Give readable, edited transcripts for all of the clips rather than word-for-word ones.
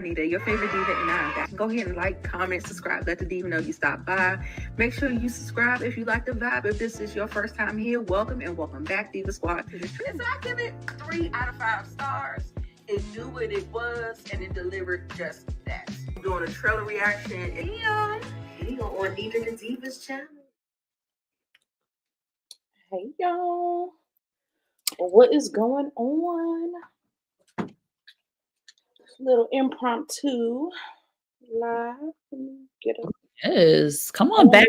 Nita, your favorite diva, and I'm back. Go ahead and like, comment, subscribe, let the diva know you stopped by. Make sure you subscribe if you like the vibe. If this is your first time here, welcome and welcome back, Diva Squad. So I give it 3 out of 5 stars. It knew what it was, and it delivered just that. I'm doing a trailer reaction. Video on Nita the Diva's channel. Hey y'all, what is going on? Little impromptu live. Let me get up. Yes, come on back.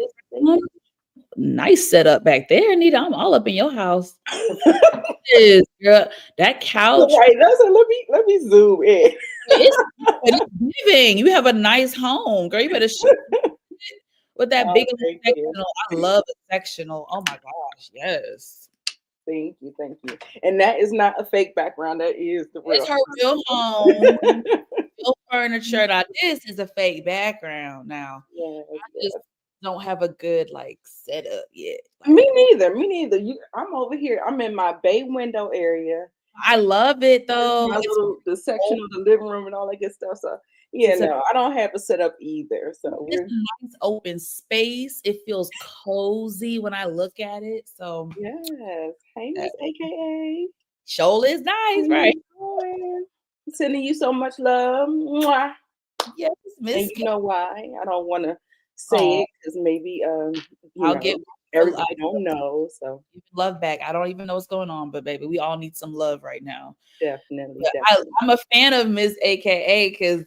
Nice setup back there, Nita. I'm all up in your house. Yes, girl, that couch. Right, let me zoom in. It's giving. You have a nice home, girl. You better shoot with that big sectional. I love a sectional. Oh my gosh, yes. Thank you. And that is not a fake background. That is the real. It's her real home. Real furniture. Now this is a fake background. Now, yeah, I just don't have a good setup yet. Me neither. I'm over here. I'm in my bay window area. I love it though. The section of the living room and all that good stuff. So yeah, no, I don't have a setup either. So it's a nice open space. It feels cozy when I look at it. So yes, hey Miss AKA. Shoal is nice, right? Sending you so much love. Mwah. Yes, Miss. And you know why? I don't want to say it because maybe everybody don't know. So love back. I don't even know what's going on, but baby, we all need some love right now. Definitely. I'm a fan of Miss AKA because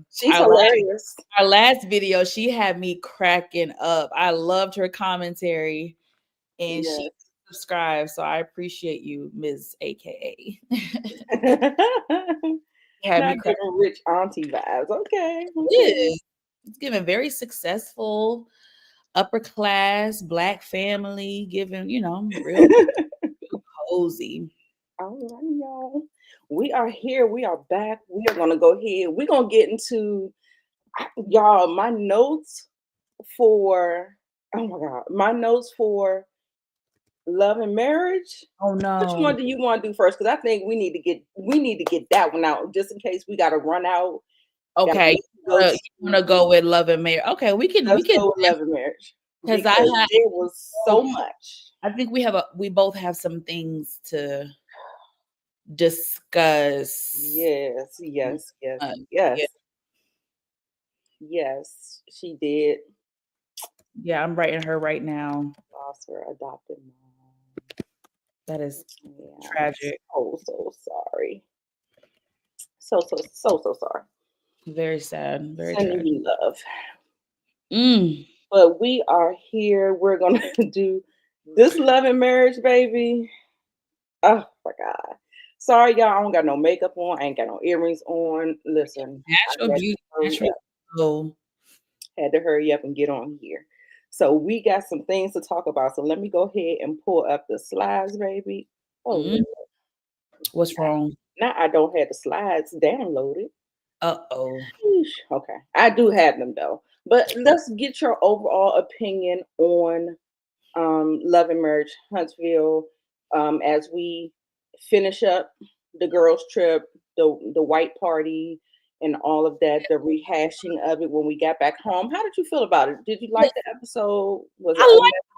she's hilarious. Our last video, she had me cracking up. I loved her commentary, and she subscribed. So I appreciate you, Ms. AKA. Not giving rich auntie vibes. Okay. Yeah. It's giving very successful, upper class, Black family, giving, real cozy. All right, y'all. We are here. We are back. We are going to go ahead. We're going to get into, y'all, my notes for love and marriage. Oh no. Which one do you want to do first? Because I think we need to get that one out just in case we got to run out. Okay. You want to go with love and marriage? Okay, we can go with love and marriage. Because there was so much. I think we both have some things to discuss. Yes, she did. Yeah, I'm writing her right now. Lost her adopted mom. That is tragic. Oh, so sorry. So sorry. Very sad. Very sending you love. Mm. But we are here. We're gonna do this love and marriage, baby. Oh my God. Sorry, y'all. I don't got no makeup on. I ain't got no earrings on. Listen. Natural beauty. Had to hurry up and get on here. So we got some things to talk about. So let me go ahead and pull up the slides, baby. Oh, what's wrong? Now I don't have the slides downloaded. Uh-oh. Okay. I do have them though. But let's get your overall opinion on Love and Marriage Huntsville as we finish up the girls' trip, the white party, and all of that, the rehashing of it when we got back home. How did you feel about it? Did you like the episode? Was it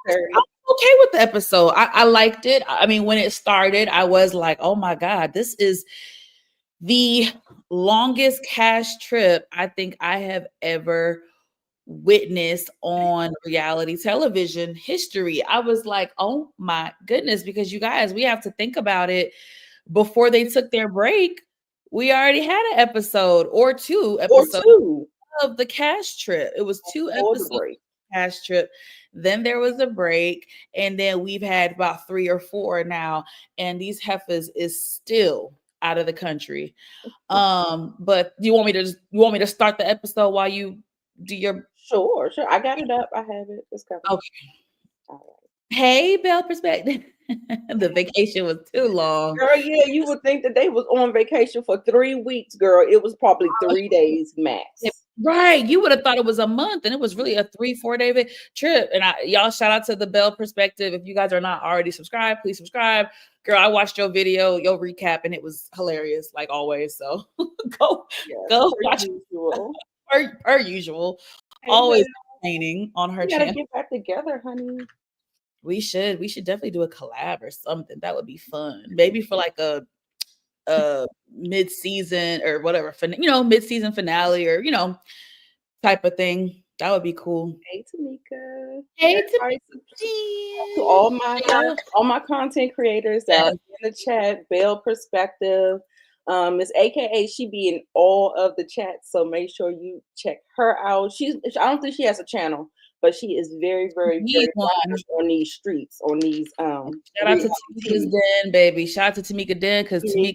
unnecessary? I'm okay with the episode. I liked it. I mean, when it started, I was like, oh my God, this is the longest cash trip I think I have ever witnessed on reality television history. I was like, oh my goodness, because you guys, we have to think about it. Before they took their break, we already had an episode or two episodes of the cash trip. It was 2 episodes of the cash trip. Then there was a break, and then we've had about 3 or 4 now, and these heifers is still out of the country. But you want me to start the episode while you do your Sure. I got it up. I have it. It's coming. Okay. All right. Hey, Belle Perspective. The vacation was too long. Girl, yeah, you would think that they was on vacation for 3 weeks, girl. It was probably 3 days max. Right. You would have thought it was a month and it was really a 3-4 day trip. And y'all shout out to the Bell Perspective. If you guys are not already subscribed, please subscribe. Girl, I watched your video, your recap, and it was hilarious, like always. So go watch usual. per usual. Hey, Always entertaining on her we gotta channel. get back together, honey. We should definitely do a collab or something. That would be fun. Maybe for like a mid-season or whatever, mid-season finale or type of thing. That would be cool. Hey, Tamika. Hey, Everybody, Tamika. to all my content creators out in the chat, Bell Perspective. Miss AKA, she be in all of the chats, so make sure you check her out. I don't think she has a channel, but she is very, very, very live on these streets, on these shout out to Tamika's Den, baby. Shout out to Tamika Den, because Tamika,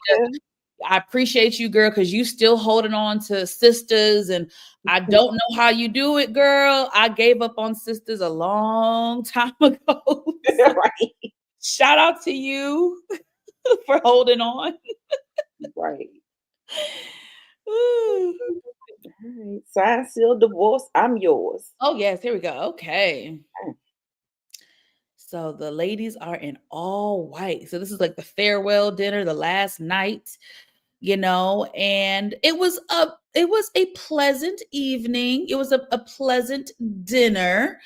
I appreciate you, girl, because you still holding on to Sisters, and I don't know how you do it, girl. I gave up on Sisters a long time ago. So right. Shout out to you for holding on. Right. All right. Sign, seal, divorce. I'm yours. Oh, yes. Here we go. Okay. So the ladies are in all white. So this is like the farewell dinner, the last night, and it was a pleasant evening. It was a pleasant dinner.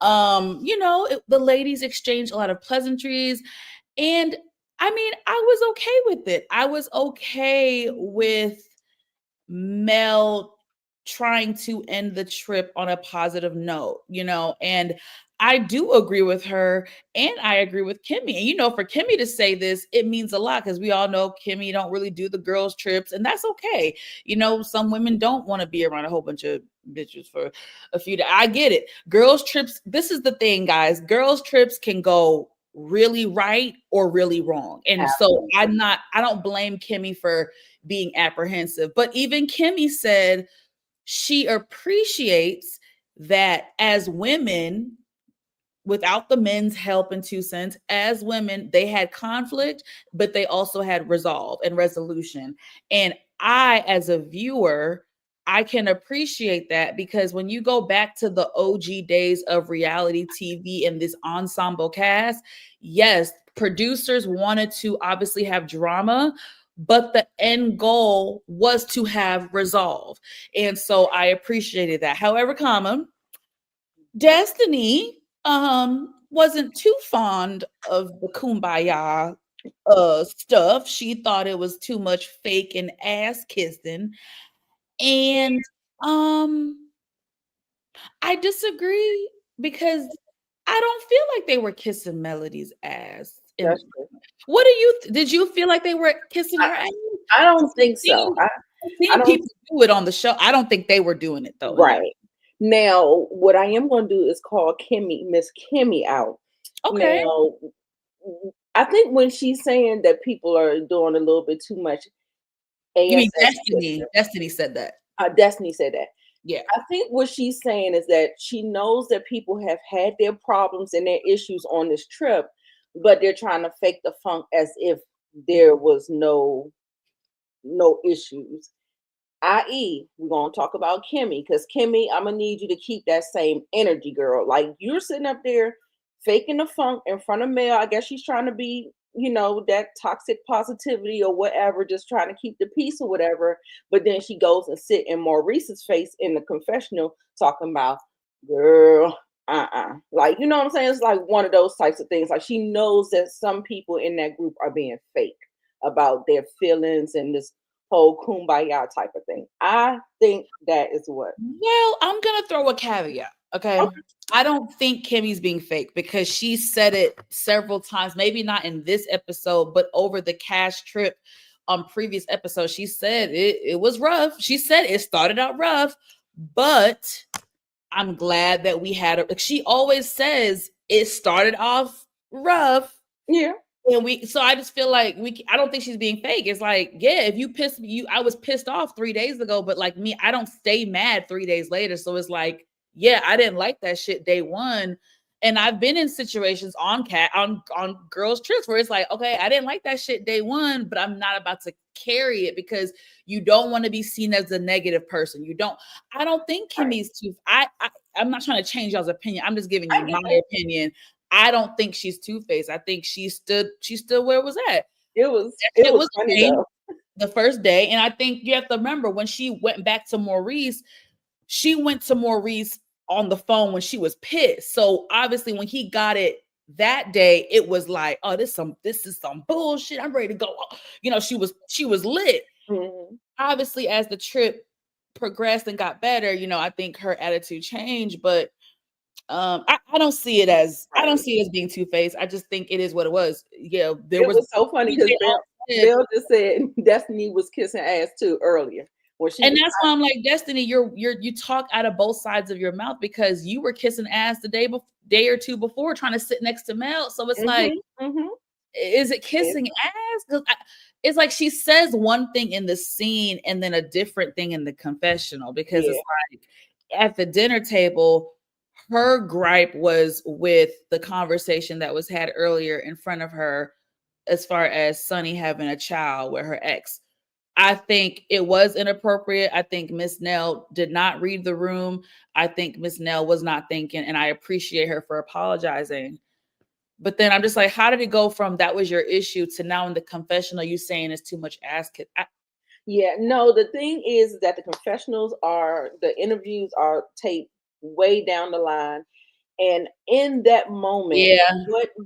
The ladies exchanged a lot of pleasantries, and I mean, I was okay with it. I was okay with Mel trying to end the trip on a positive note, and I do agree with her, and I agree with Kimmy. And for Kimmy to say this, it means a lot, because we all know Kimmy don't really do the girls' trips, and that's okay. Some women don't want to be around a whole bunch of bitches for a few days. I get it. Girls' trips, this is the thing, guys. Girls' trips can go really right or really wrong. And so I don't blame Kimmy for being apprehensive, but even Kimmy said she appreciates that as women, without the men's help and 2 cents, as women, they had conflict, but they also had resolve and resolution. And I, as a viewer, I can appreciate that, because when you go back to the OG days of reality TV and this ensemble cast, yes, producers wanted to obviously have drama, but the end goal was to have resolve. And so I appreciated that. However, Destiny wasn't too fond of the kumbaya stuff. She thought it was too much fake and ass kissing. And I disagree, because I don't feel like they were kissing Melody's ass. What did you feel like they were kissing her ass? I don't think so. I don't people do it on the show. I don't think they were doing it though. Right. Now, what I am going to do is call Miss Kimmy out. Okay. Now, I think when she's saying that people are doing a little bit too much. You mean Destiny? Destiny said that. Destiny said that. Yeah. I think what she's saying is that she knows that people have had their problems and their issues on this trip, but they're trying to fake the funk as if there was no issues. I.e., we're going to talk about Kimmy, because Kimmy, I'm going to need you to keep that same energy, girl. Like, you're sitting up there faking the funk in front of Mel. I guess she's trying to be, that toxic positivity or whatever, just trying to keep the peace or whatever. But then she goes and sit in Maurice's face in the confessional talking about, girl, like, you know what I'm saying? It's like one of those types of things. Like, she knows that some people in that group are being fake about their feelings and this whole kumbaya type of thing. I think that is what. Well, I'm gonna throw a caveat. Okay. I don't think Kimmy's being fake, because she said it several times, maybe not in this episode, but over the cash trip on previous episodes. She said it was rough. She said it started out rough, but I'm glad that we had she always says it started off rough. Yeah. And so I just feel like I don't think she's being fake. It's like, yeah, if you pissed me, I was pissed off 3 days ago, but like me, I don't stay mad 3 days later. So it's like, yeah, I didn't like that shit day one. And I've been in situations on girls trips where it's like, okay, I didn't like that shit day one, but I'm not about to carry it because you don't want to be seen as a negative person. I don't think Kimmy's too, I'm not trying to change y'all's opinion. I'm just giving you my opinion. I don't think she's two-faced. I think she stood where it was at. It was funny though. The first day. And I think you have to remember when she went back to Maurice, she went to Maurice on the phone when she was pissed. So obviously when he got it that day, it was like, oh, this is some bullshit. I'm ready to go. You know, she was lit. Mm-hmm. Obviously, as the trip progressed and got better, you know, I think her attitude changed, but I don't see it as being two-faced. I just think it is what it was. Yeah, it was so funny because Bill just said Destiny was kissing ass too earlier. And that's why I'm like, Destiny, you talk out of both sides of your mouth because you were kissing ass the day or two before trying to sit next to Mel. So it's like, is it kissing ass? Because it's like she says one thing in the scene and then a different thing in the confessional because it's like at the dinner table, her gripe was with the conversation that was had earlier in front of her as far as Sonny having a child with her ex. I think it was inappropriate. I think Miss Nell did not read the room. I think Miss Nell was not thinking, and I appreciate her for apologizing. But then I'm just like, how did it go from that was your issue to now in the confessional you saying it's too much ass kiss? Yeah, no, the thing is that the interviews are taped way down the line. And in that moment,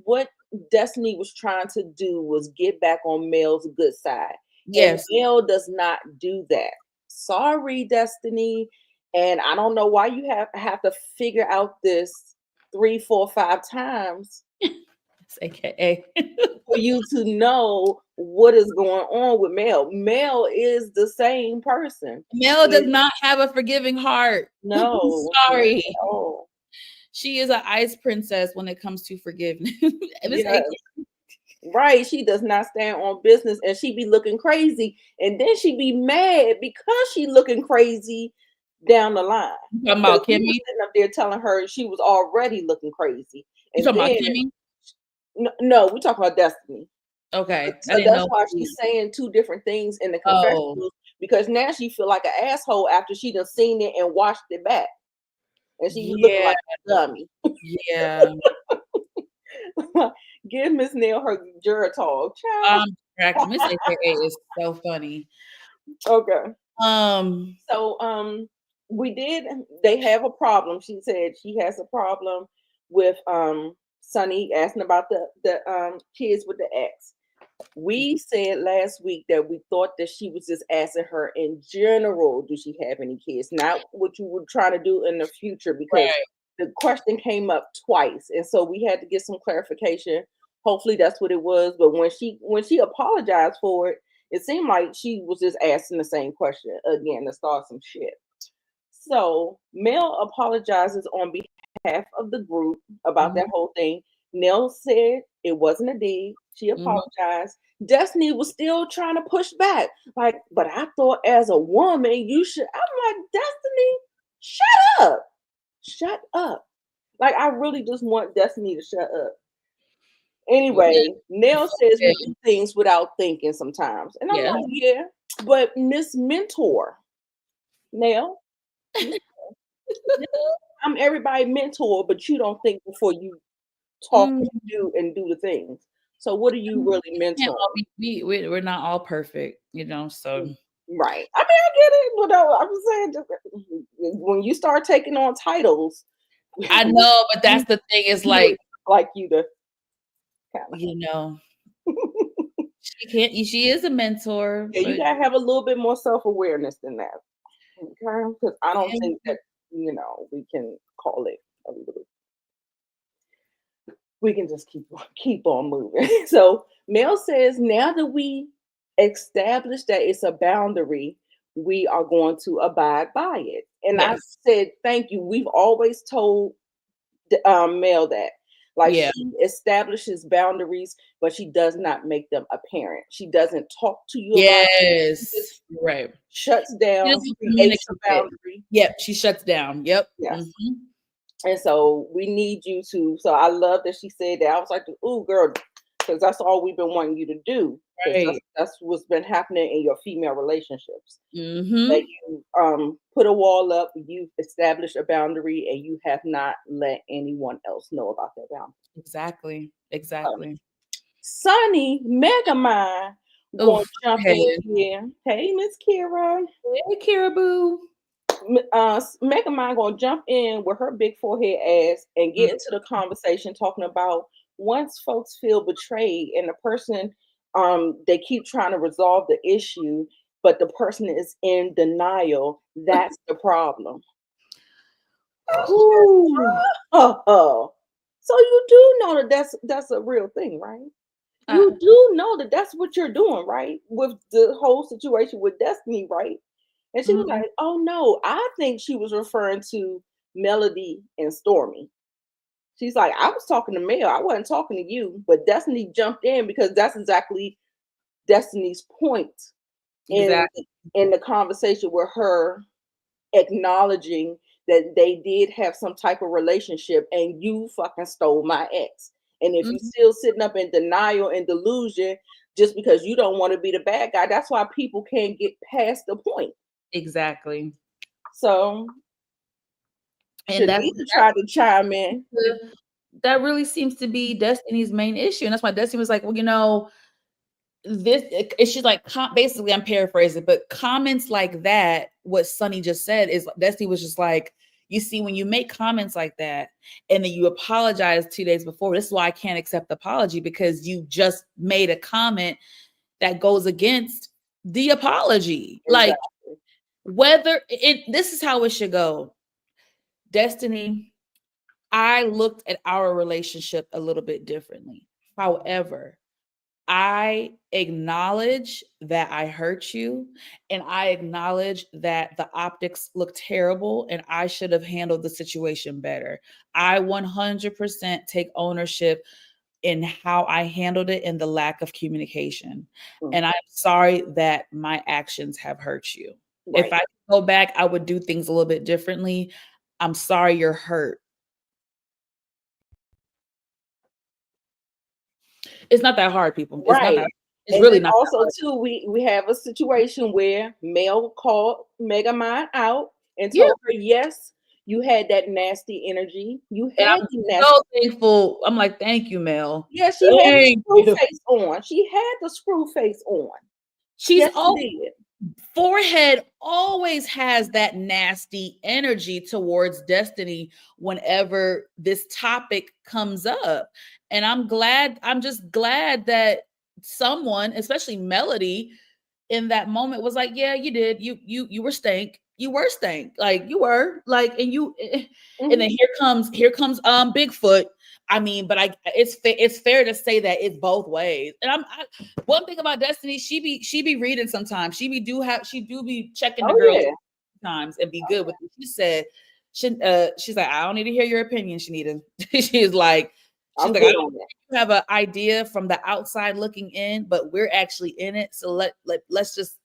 what Destiny was trying to do was get back on Mel's good side. Yes. And Mel does not do that. Sorry, Destiny. And I don't know why you have to figure out this 3, 4, 5 times. AKA for you to know what is going on with Mel. Mel is the same person. Mel does not have a forgiving heart. No. Sorry. No. She is an ice princess when it comes to forgiveness. Yes. Right. She does not stand on business and she be looking crazy. And then she be mad because she looking crazy down the line. You talking about Kimmy? Sitting up there telling her she was already looking crazy. And you talking about Kimmy? No, we're talking about Destiny. Okay. So that's why she's saying two different things in the confessionals because now she feel like an asshole after she done seen it and watched it back. And she looking like a dummy. Yeah. Give Miss Nell her Geritol. Miss AKA is so funny. Okay. So they have a problem. She said she has a problem with Sonny asking about the kids with the ex. We said last week that we thought that she was just asking her in general, do she have any kids? Not what you were trying to do in the future because the question came up twice. And so we had to get some clarification. Hopefully that's what it was. But when she apologized for it, it seemed like she was just asking the same question again to start some shit. So Mel apologizes on behalf of the group about that whole thing. Nell said it wasn't a dig. She apologized. Destiny was still trying to push back. Like, but I thought as a woman, you should. I'm like, Destiny, shut up. Shut up. Like, I really just want Destiny to shut up. Anyway, Nell says we do things without thinking sometimes. And I'm like, yeah. But Miss Mentor, Nell, I'm everybody mentor, but you don't think before you talk and do the things. So what are you really mentoring? We're not all perfect, you know, so. Right. I mean, I get it, but I'm saying when you start taking on titles. I know, but that's the thing is like you to you know. She is a mentor. Yeah, you gotta have a little bit more self-awareness than that. Okay. Because I don't think that, you know, we can call it a little. We can just keep on moving. So Mel says, now that we established that it's a boundary, we are going to abide by it. And I said, thank you. We've always told Mel that. Like she establishes boundaries, but she does not make them apparent. She doesn't talk to you. Yes, right. Shuts down. Creates a boundary. Yep, she shuts down. Yep. Yes. And so we need you to. So I love that she said that. I was like, "Ooh, girl," because that's all we've been wanting you to do. Because Right. that's what's been happening in your female relationships. That Mm-hmm. you put a wall up, you established a boundary, and you have not let anyone else know about that boundary. Exactly. Um, Exactly. Sunny Megamind Oh, gonna jump in head. here. Hey, Miss Kira. Hey, Caribou. Megamind gonna jump in with her big forehead ass and get into the conversation talking about once folks feel betrayed and the person they keep trying to resolve the issue, but the person is in denial. That's the problem. Whew. Oh, so you do know that that's a real thing, right? Uh, You do know that that's what you're doing, right? With the whole situation with Destiny, right? And she was mhm. like, "Oh no, I think she was referring to Melody and Stormy." She's like, "I was talking to Mel. I wasn't talking to you." But Destiny jumped in because that's exactly Destiny's point in Exactly. in the conversation with her acknowledging that they did have some type of relationship and you fucking stole my ex. And if you Mhm. still sitting up in denial and delusion just because you don't want to be the bad guy, that's why people can't get past the point. Exactly. So And that's Shadida tried to chime in. that really seems to be Destiny's main issue. And that's why Destiny was like, well, she's like basically I'm paraphrasing, but comments like that, what Sunny just said is Destiny was just like, you see, when you make comments like that and then you apologize 2 days before, this is why I can't accept the apology, because you just made a comment that goes against the apology. Like, Exactly. whether this is how it should go. Destiny, I looked at our relationship a little bit differently. However, I acknowledge that I hurt you, and I acknowledge that the optics look terrible and I should have handled the situation better. I 100% take ownership in how I handled it and the lack of communication. Mm, And I'm sorry that my actions have hurt you. If right. I could go back, I would do things a little bit differently. I'm sorry you're hurt. It's not that hard, people. It's not Right. that. It's And really then not that also hard. too, we have a situation where Mel called Megamind out and Yeah. told her, yes, you had that nasty energy. You And had I'm the nasty. so thankful. I'm like, thank you, Mel. Yeah, she had the Thank screw you. face on. She had the screw face on. She's Yes, she all did. forehead always has that nasty energy towards Destiny whenever this topic comes up. And I'm just glad that someone, especially Melody, in that moment was like, yeah, you did. You were stank. You were stank. Like you were like, and then Mhm. here comes Bigfoot. I mean, but it's fair to say that it's both ways. And one thing about Destiny, she be reading sometimes. She do be checking the Oh girls yeah. sometimes and be good with it. She said, she's like, I don't need to hear your opinion, Shanita. she's like, she's I'm like, I good don't on that. have an idea from the outside looking in, but we're actually in it. So let's just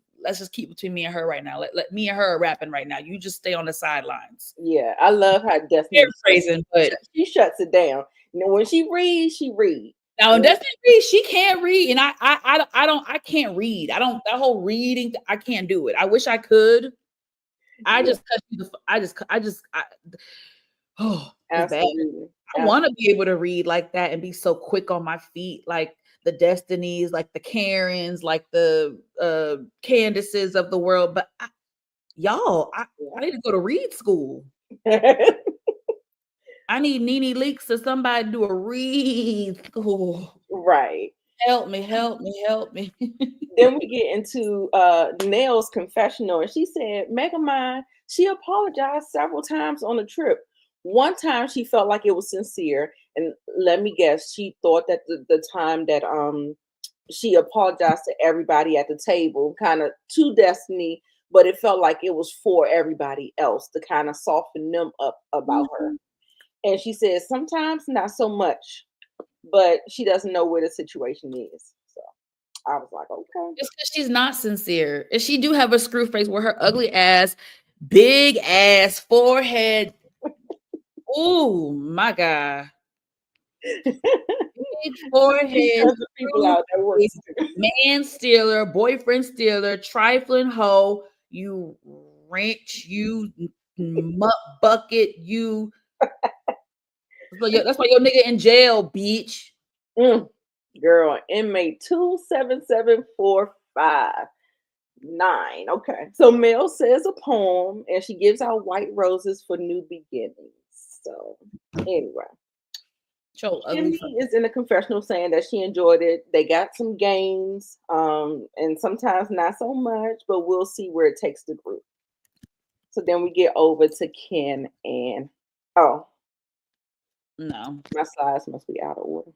keep between me and her right now. Let me and her are rapping right now. You just stay on the sidelines. Yeah, I love how Destiny Paraphrasing, but she shuts it down. You know, when she reads, she reads. now in Destiny Reed, she can't read, and I can't read. I don't that whole reading. I can't do it. I wish I could. I Yeah, just cut you the. Oh, it's bad. absolutely. I want to be able to read like that and be so quick on my feet, like the Destinies, like the Karens, like the Candaces of the world. But y'all, I need to go to read school. Absolutely. I need Nene Leaks or somebody to do a read school. Right. Help me, help me, help me. Then we get into Nell's confessional, and she said Megamind, she apologized several times on the trip. One time she felt like it was sincere, and let me guess, she thought that the time that she apologized to everybody at the table, kind of to Destiny, but it felt like it was for everybody else to kind of soften them up about her. Mhm. And she said sometimes not so much, but she doesn't know where the situation is. So I was like, okay. It's because she's not sincere. And she do have a screw face where her ugly ass, big ass, forehead. Oh my God. Big forehead, Because the people out there working. man stealer, boyfriend stealer, trifling hoe, you wrench, you mutt bucket, you. That's why your nigga in jail, bitch. Girl, inmate 27745. Okay. So Mel says a poem and she gives out white roses for new beginnings. So anyway. Kimmy is in the confessional saying that she enjoyed it. They got some gains, and sometimes not so much, but we'll see where it takes the group. So then we get over to Ken and no, my slides must be out of order.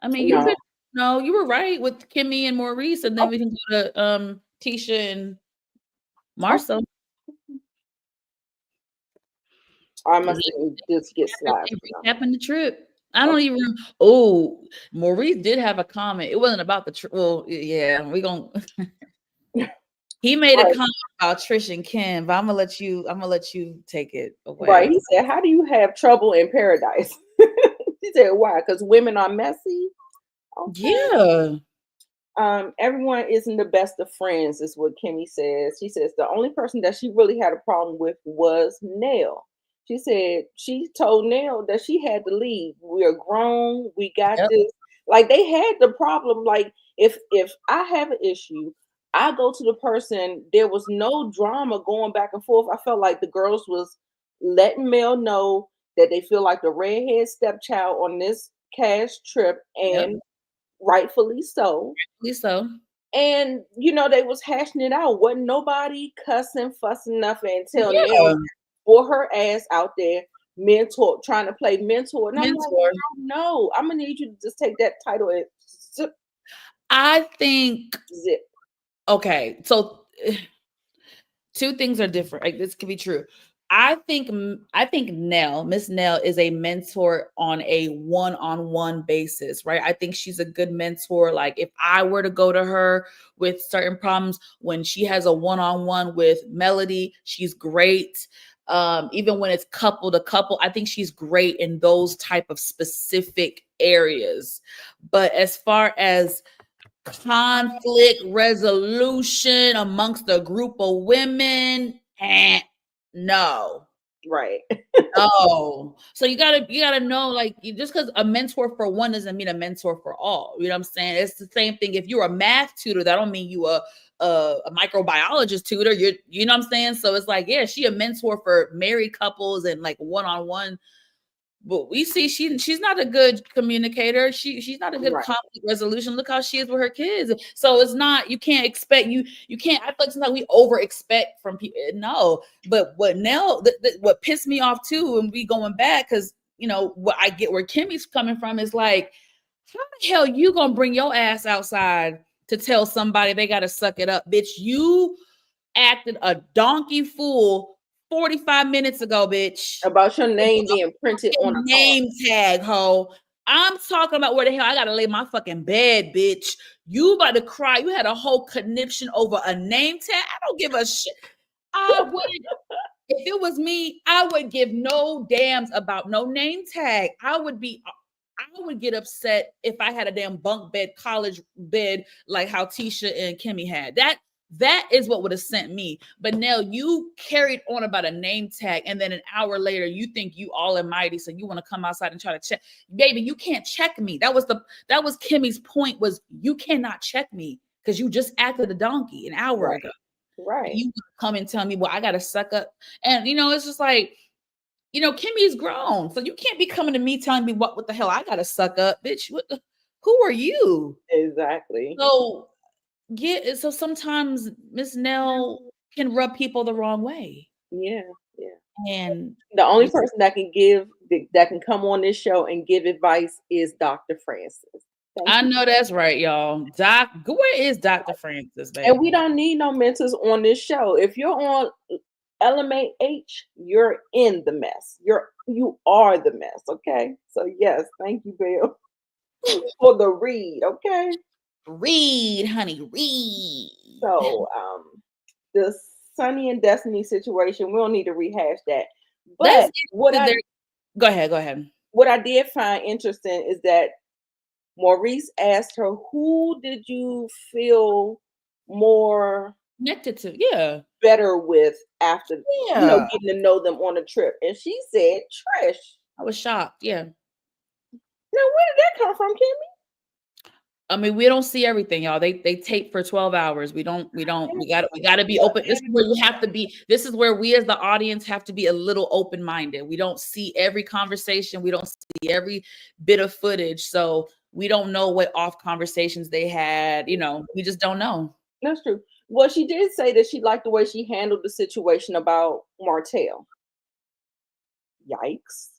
I mean, you were right with Kimmy and Maurice, and then we can go to Tisha and Marcel. I must just get slides. Happened the trip. I don't even. Oh, Maurice did have a comment. It wasn't about the trip. Well, yeah, we gonna. He made a comment about Trish and Kim, but I'm gonna let you take it away. Right. He said, "How do you have trouble in paradise?" He said, "Why? Because women are messy." Okay. Yeah. Everyone isn't the best of friends, is what Kimmy says. She says the only person that she really had a problem with was Nell. She said she told Nell that she had to leave. We're grown. We got this. Like they had the problem. Like if I have an issue, I go to the person. There was no drama going back and forth. I felt like the girls was letting Mel know that they feel like the redhead stepchild on this cash trip, and rightfully so. And they was hashing it out. Wasn't nobody cussing, fussing, nothing until Nell bore her ass out there, trying to play mentor. And I'm like, no, I'm gonna need you to just take that title and zip. I think zip. Okay, so two things are different. Like this could be true. I think Miss Nell is a mentor on a one-on-one basis, right? I think she's a good mentor. Like if I were to go to her with certain problems, when she has a one-on-one with Melody, she's great. Even when it's couple to couple, I think she's great in those type of specific areas. But as far as conflict resolution amongst a group of women, no. Right. Oh, so you gotta know, like, just because a mentor for one doesn't mean a mentor for all. You know what I'm saying? It's the same thing. If you're a math tutor, that don't mean you a microbiologist tutor. You know what I'm saying? So it's like, yeah, she a mentor for married couples and like one-on-one. But we see she's not a good communicator. She's not a good conflict resolution. Look how she is with her kids. So it's not, you can't expect you can't. I feel like sometimes we over expect from people. No, but what now? What pissed me off too, and we going back because what I get where Kimmy's coming from is like, how the hell you gonna bring your ass outside to tell somebody they gotta suck it up, bitch? You acted a donkey fool 45 minutes ago, bitch. About your name being printed on a name tag, ho. I'm talking about where the hell I gotta lay my fucking bed, bitch. You about to cry. You had a whole conniption over a name tag. I don't give a shit. If it was me, I would give no damns about no name tag. I would get upset if I had a damn bunk bed, college bed, like how Tisha and Kimmy had. That is what would have sent me. But Nell, you carried on about a name tag, and then an hour later, you think you all almighty, so you want to come outside and try to check. Baby, you can't check me. That was Kimmy's point, was you cannot check me because you just acted a donkey an hour ago. Right. You come and tell me, well, I got to suck up. And, it's just like, Kimmy's grown, so you can't be coming to me telling me what the hell I got to suck up, bitch. Who are you? Exactly. So sometimes Miss Nell can rub people the wrong way. Yeah. And the only person that can come on this show and give advice is Dr. Francis. I know that's right, y'all. Where is Dr. Francis, baby? And we don't need no mentors on this show. If you're on LMAH, you're in the mess. You are the mess, okay? So yes, thank you, Bill, for the read, okay? Read, honey, read. So the Sunny and Destiny situation, we don't need to rehash that. Let's But get to their. Go ahead. what I did find interesting is that Maurice asked her, "Who did you feel more Connected to, yeah. better with after, Yeah. getting to know them on a trip?" And she said, "Trish." I was shocked. Yeah. Now, where did that come from, Kimmy? I mean, we don't see everything, y'all. They tape for 12 hours. We gotta be open. This is where you have to be. This is where we as the audience have to be a little open-minded. We don't see every conversation, we don't see every bit of footage. So we don't know what off conversations they had. We just don't know. That's true. Well, she did say that she liked the way she handled the situation about Martell. Yikes.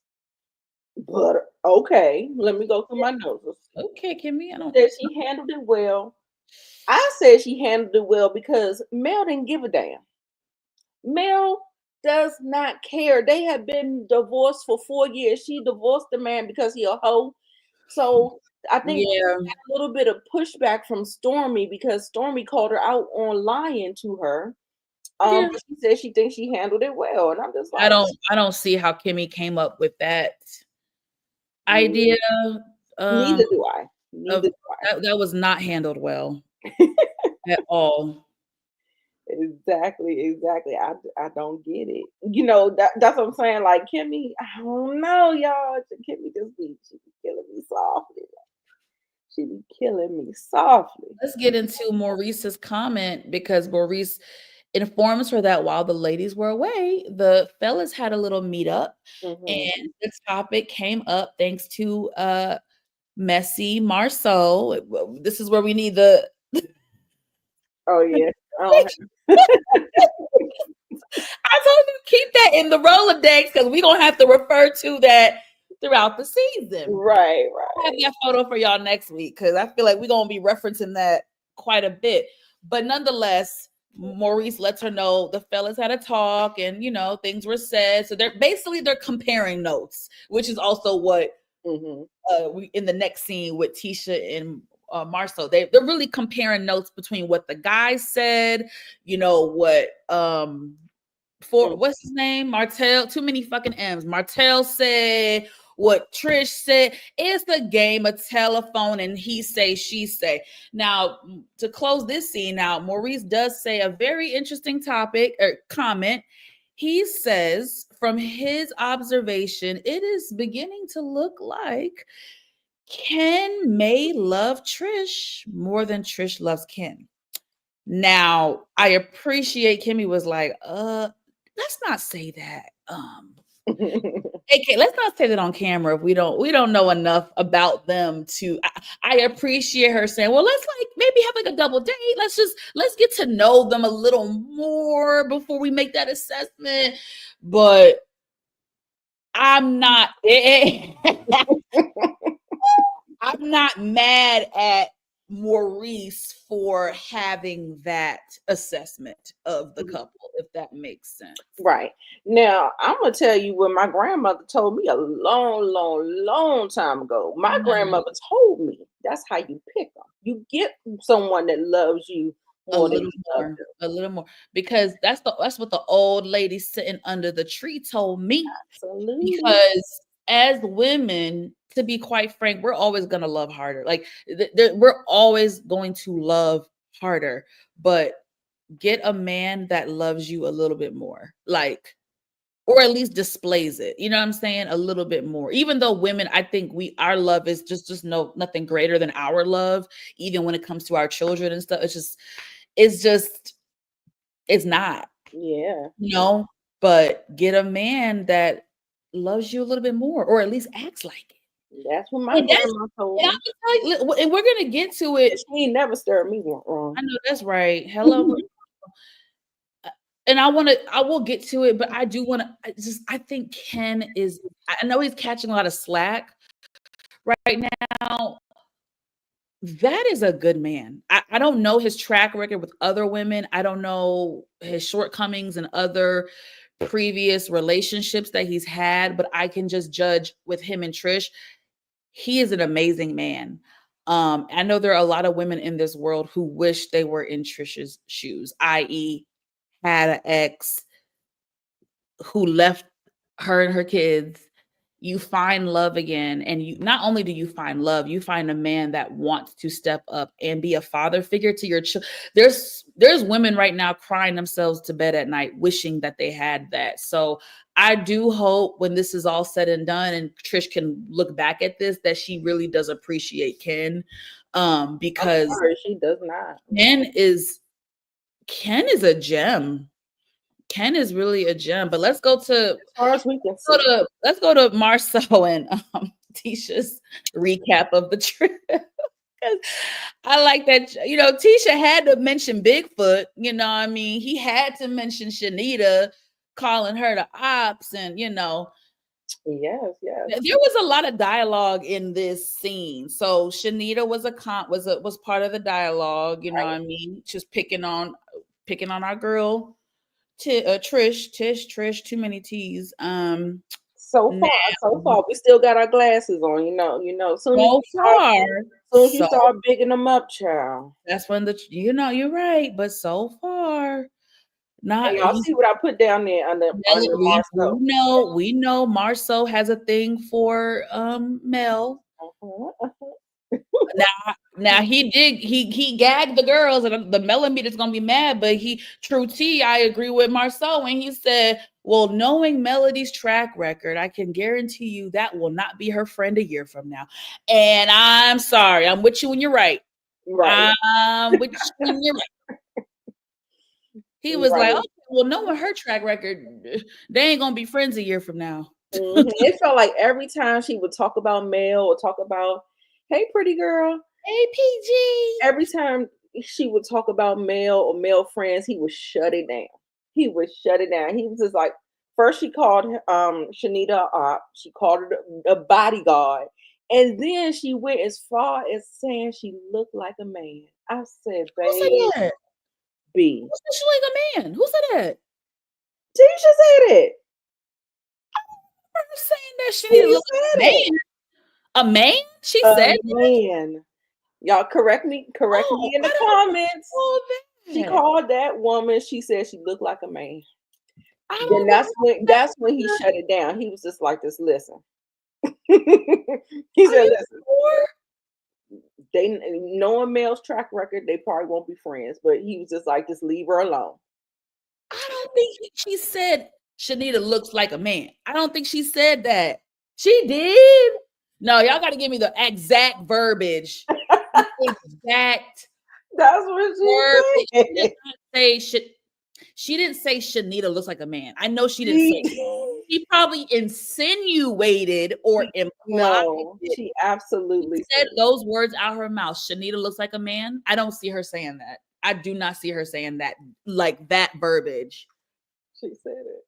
But okay, let me go through my notes. Okay, Kimmy. I don't Said she handled it well. I said she handled it well because Mel didn't give a damn. Mel does not care. They have been divorced for 4 years. She divorced the man because he a hoe. So I think she Yeah. had a little bit of pushback from Stormy because Stormy called her out on lying to her. Yeah. But she said she thinks she handled it well, and I'm just I like, don't see how Kimmy came up with that idea. neither do I. Of that was not handled well at all. Exactly. I don't get it. That's what I'm saying. Like Kimmy, I don't know, y'all. Kimmy she be killing me softly. She be killing me softly. Let's get into Maurice's comment because Maurice informs her that while the ladies were away, the fellas had a little meetup, and the topic came up thanks to Messy Marceau. This is where we need the. Oh yeah. I told you keep that in the Rolodex because we're gonna have to refer to that throughout the season. Right. I'll have that photo for y'all next week because I feel like we're gonna be referencing that quite a bit. But nonetheless, Maurice lets her know the fellas had a talk and things were said. So they're comparing notes, which is also what we in the next scene with Tisha and Marceau. They're really comparing notes between what the guys said, what what's his name? Martell, too many fucking M's. Martell said, what Trish said. It's a game of telephone and he say, she say. Now, to close this scene out, Maurice does say a very interesting topic or comment. He says, from his observation, it is beginning to look like Ken may love Trish more than Trish loves Ken. Now, I appreciate Kimmy was like, let's not say that. Okay, let's not say that on camera if we don't know enough about them to. I appreciate her saying, well, let's maybe have a double date. Let's get to know them a little more before we make that assessment. But I'm not. I'm not mad at Maurice for having that assessment of the couple, if that makes sense. Right. Now, I'm going to tell you what my grandmother told me a long, long, long time ago. My grandmother told me that's how you pick them. You get someone that loves you more than you love them. A little more. Because that's what the old lady sitting under the tree told me. Absolutely. Because as women, to be quite frank, we're always going to love harder. Like we're always going to love harder, but get a man that loves you a little bit more, or at least displays it. You know what I'm saying? A little bit more. Even though women, I think our love is just nothing greater than our love, even when it comes to our children and stuff. It's not. Yeah. But get a man that loves you a little bit more, or at least acts like it. That's what my grandma told me. And we're gonna get to it. She ain't never stirred me wrong. I know that's right. Hello. And I will get to it, but I do want to. I think Ken is. I know he's catching a lot of slack right now. That is a good man. I don't know his track record with other women. I don't know his shortcomings and other previous relationships that he's had, but I can just judge with him and Trish. He is an amazing man. I know there are a lot of women in this world who wish they were in Trish's shoes, i.e., had an ex who left her and her kids, you find love again. And you not only do you find love, you find a man that wants to step up and be a father figure to your children. There's women right now crying themselves to bed at night, wishing that they had that. So I do hope when this is all said and done and Trish can look back at this, that she really does appreciate Ken. Because she does not. Ken is a gem. Ken is really a gem. But let's go to as far as we can see. Let's go to Marcel and Tisha's recap of the trip. I like that, you know, Tisha had to mention Bigfoot, you know what I mean? He had to mention Shanita calling her the ops, and you know. Yes. There was a lot of dialogue in this scene. So Shanita was was part of the dialogue, you know what I mean? Just picking on our girl. Trish, too many T's. So far, we still got our glasses on, you know. Soon as you start bigging them up, child. That's when you're right, but so far, not. Y'all see what I put down there under Marceau. We know Marceau has a thing for Mel. Now he gagged the girls, and the Melanie gonna be mad, but True T, I agree with Marceau when he said, well, knowing Melody's track record, I can guarantee you that will not be her friend a year from now. And I'm sorry, I'm with you when you're right. I'm with you when you're right. He was like, okay, well, knowing her track record, they ain't gonna be friends a year from now. It felt like every time she would talk about Mel or talk about, hey, pretty girl. Hey, PG. Every time she would talk about Mel or male friends, he would shut it down. He was just like, first she called Shanita op. She called her a bodyguard. And then she went as far as saying she looked like a man. I said, babe. Who said that? B. Who said she like a man? Who said that? Tisha said it. I remember saying that she looked like a man. A man? She said man. Y'all correct me in the comments. She called that woman. She said she looked like a man. Then that's when he shut it down. He was just like this. Listen. He said, listen. They knowing Mel's track record, they probably won't be friends. But he was just like, just leave her alone. I don't think she said Shanita looks like a man. I don't think she said that. She did. No, y'all got to give me the exact verbiage. Exact. That's what she said. She didn't say Shanita looks like a man. I know she didn't say that. She probably insinuated or implied. No, she absolutely said those words out her mouth. Shanita looks like a man. I don't see her saying that. I do not see her saying that, like that verbiage. She said it.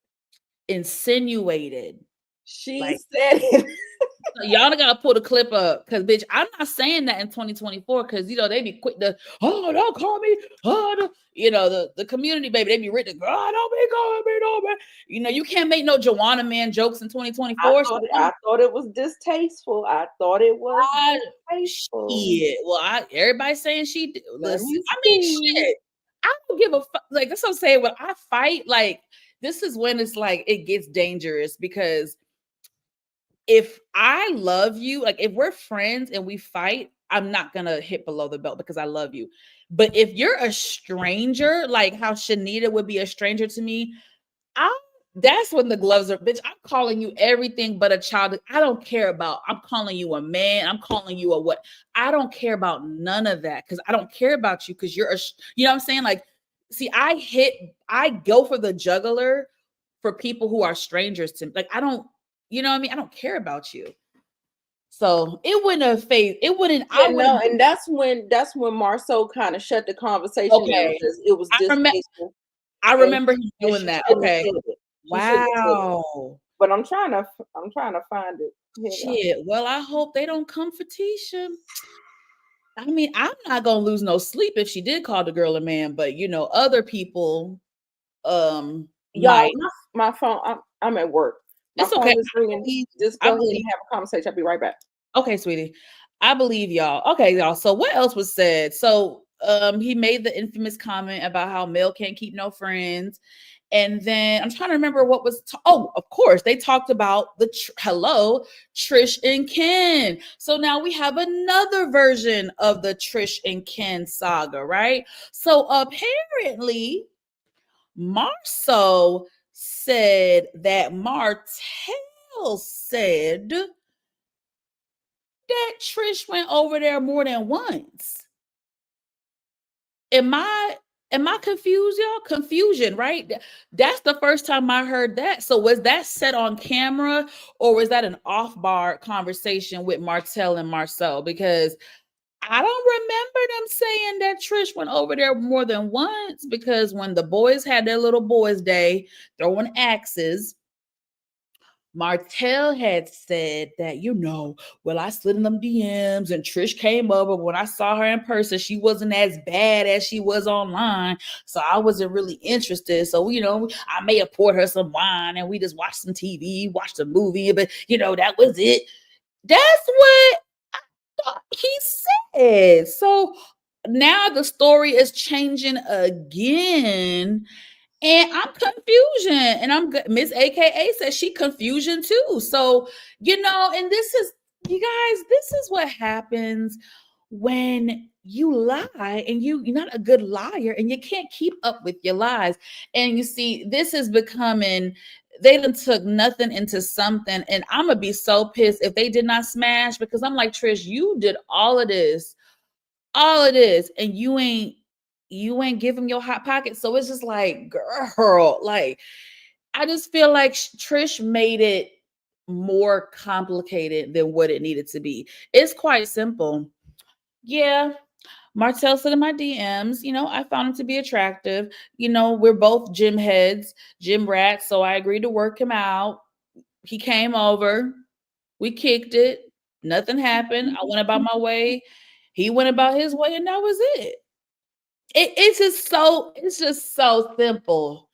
Insinuated. She said it. Y'all gotta pull the clip up, because bitch, I'm not saying that in 2024, because you know they be quick to don't call me the community baby, they be written don't be calling me no man. You know, you can't make no Joanna man jokes in 2024. I thought it was distasteful. I thought it was distasteful. Yeah, well, everybody's saying she did. Listen, I mean, shit. I don't give a fuck. Like, that's what I'm saying. When I fight, like, this is when it's like it gets dangerous, because if I love you, like if we're friends and we fight, I'm not gonna hit below the belt because I love you. But if you're a stranger, like how Shanita would be a stranger to me, that's when the gloves are, bitch, I'm calling you everything but a child. I don't care about, I'm calling you a man. I'm calling you a what? I don't care about none of that, because I don't care about you, because you know what I'm saying? Like, see, I go for the jugular for people who are strangers to me. Like, I don't, you know what I mean? I don't care about you. So it wouldn't have phased. It wouldn't. Yeah, no, and that's when Marceau kind of shut the conversation. Okay. It was distasteful. I remember him doing that. Okay. Wow. But I'm trying to find it. Shit. Well, I hope they don't come for Tisha. I mean, I'm not gonna lose no sleep if she did call the girl a man, but you know, other people. Y'all, my phone. I'm at work. It's okay. Just go ahead and have a conversation. I'll be right back. Okay, sweetie. I believe y'all. Okay, y'all. So what else was said? So he made the infamous comment about how Mel can't keep no friends. And then I'm trying to remember what was, of course, they talked about the Trish and Ken. So now we have another version of the Trish and Ken saga, right? So apparently, Marceau said that Martell said that Trish went over there more than once. Am I confused, y'all? Confusion, right? That's the first time I heard that. So was that set on camera, or was that an off-bar conversation with Martell and Marceau? Because I don't remember them saying that Trish went over there more than once, because when the boys had their little boys' day throwing axes, Martell had said that, well, I slid in them DMs and Trish came over. When I saw her in person, she wasn't as bad as she was online. So I wasn't really interested. So, I may have poured her some wine and we just watched some TV, watched a movie, but, that was it. That's what I thought he said. So now the story is changing again. And I'm confusion. And Miss AKA says she confusion too. So, and this is, you guys, this is what happens when you lie and you're not a good liar and you can't keep up with your lies. And you see, this is becoming, they done took nothing into something. And I'm going to be so pissed if they did not smash, because I'm like, Trish, you did all of this, and you ain't give him your hot pocket. So it's just like, girl, like, I just feel like Trish made it more complicated than what it needed to be. It's quite simple. Yeah. Martell said in my DMs, I found him to be attractive. We're both gym heads, gym rats. So I agreed to work him out. He came over. We kicked it. Nothing happened. I went about my way. He went about his way, and that was it. It's just so simple.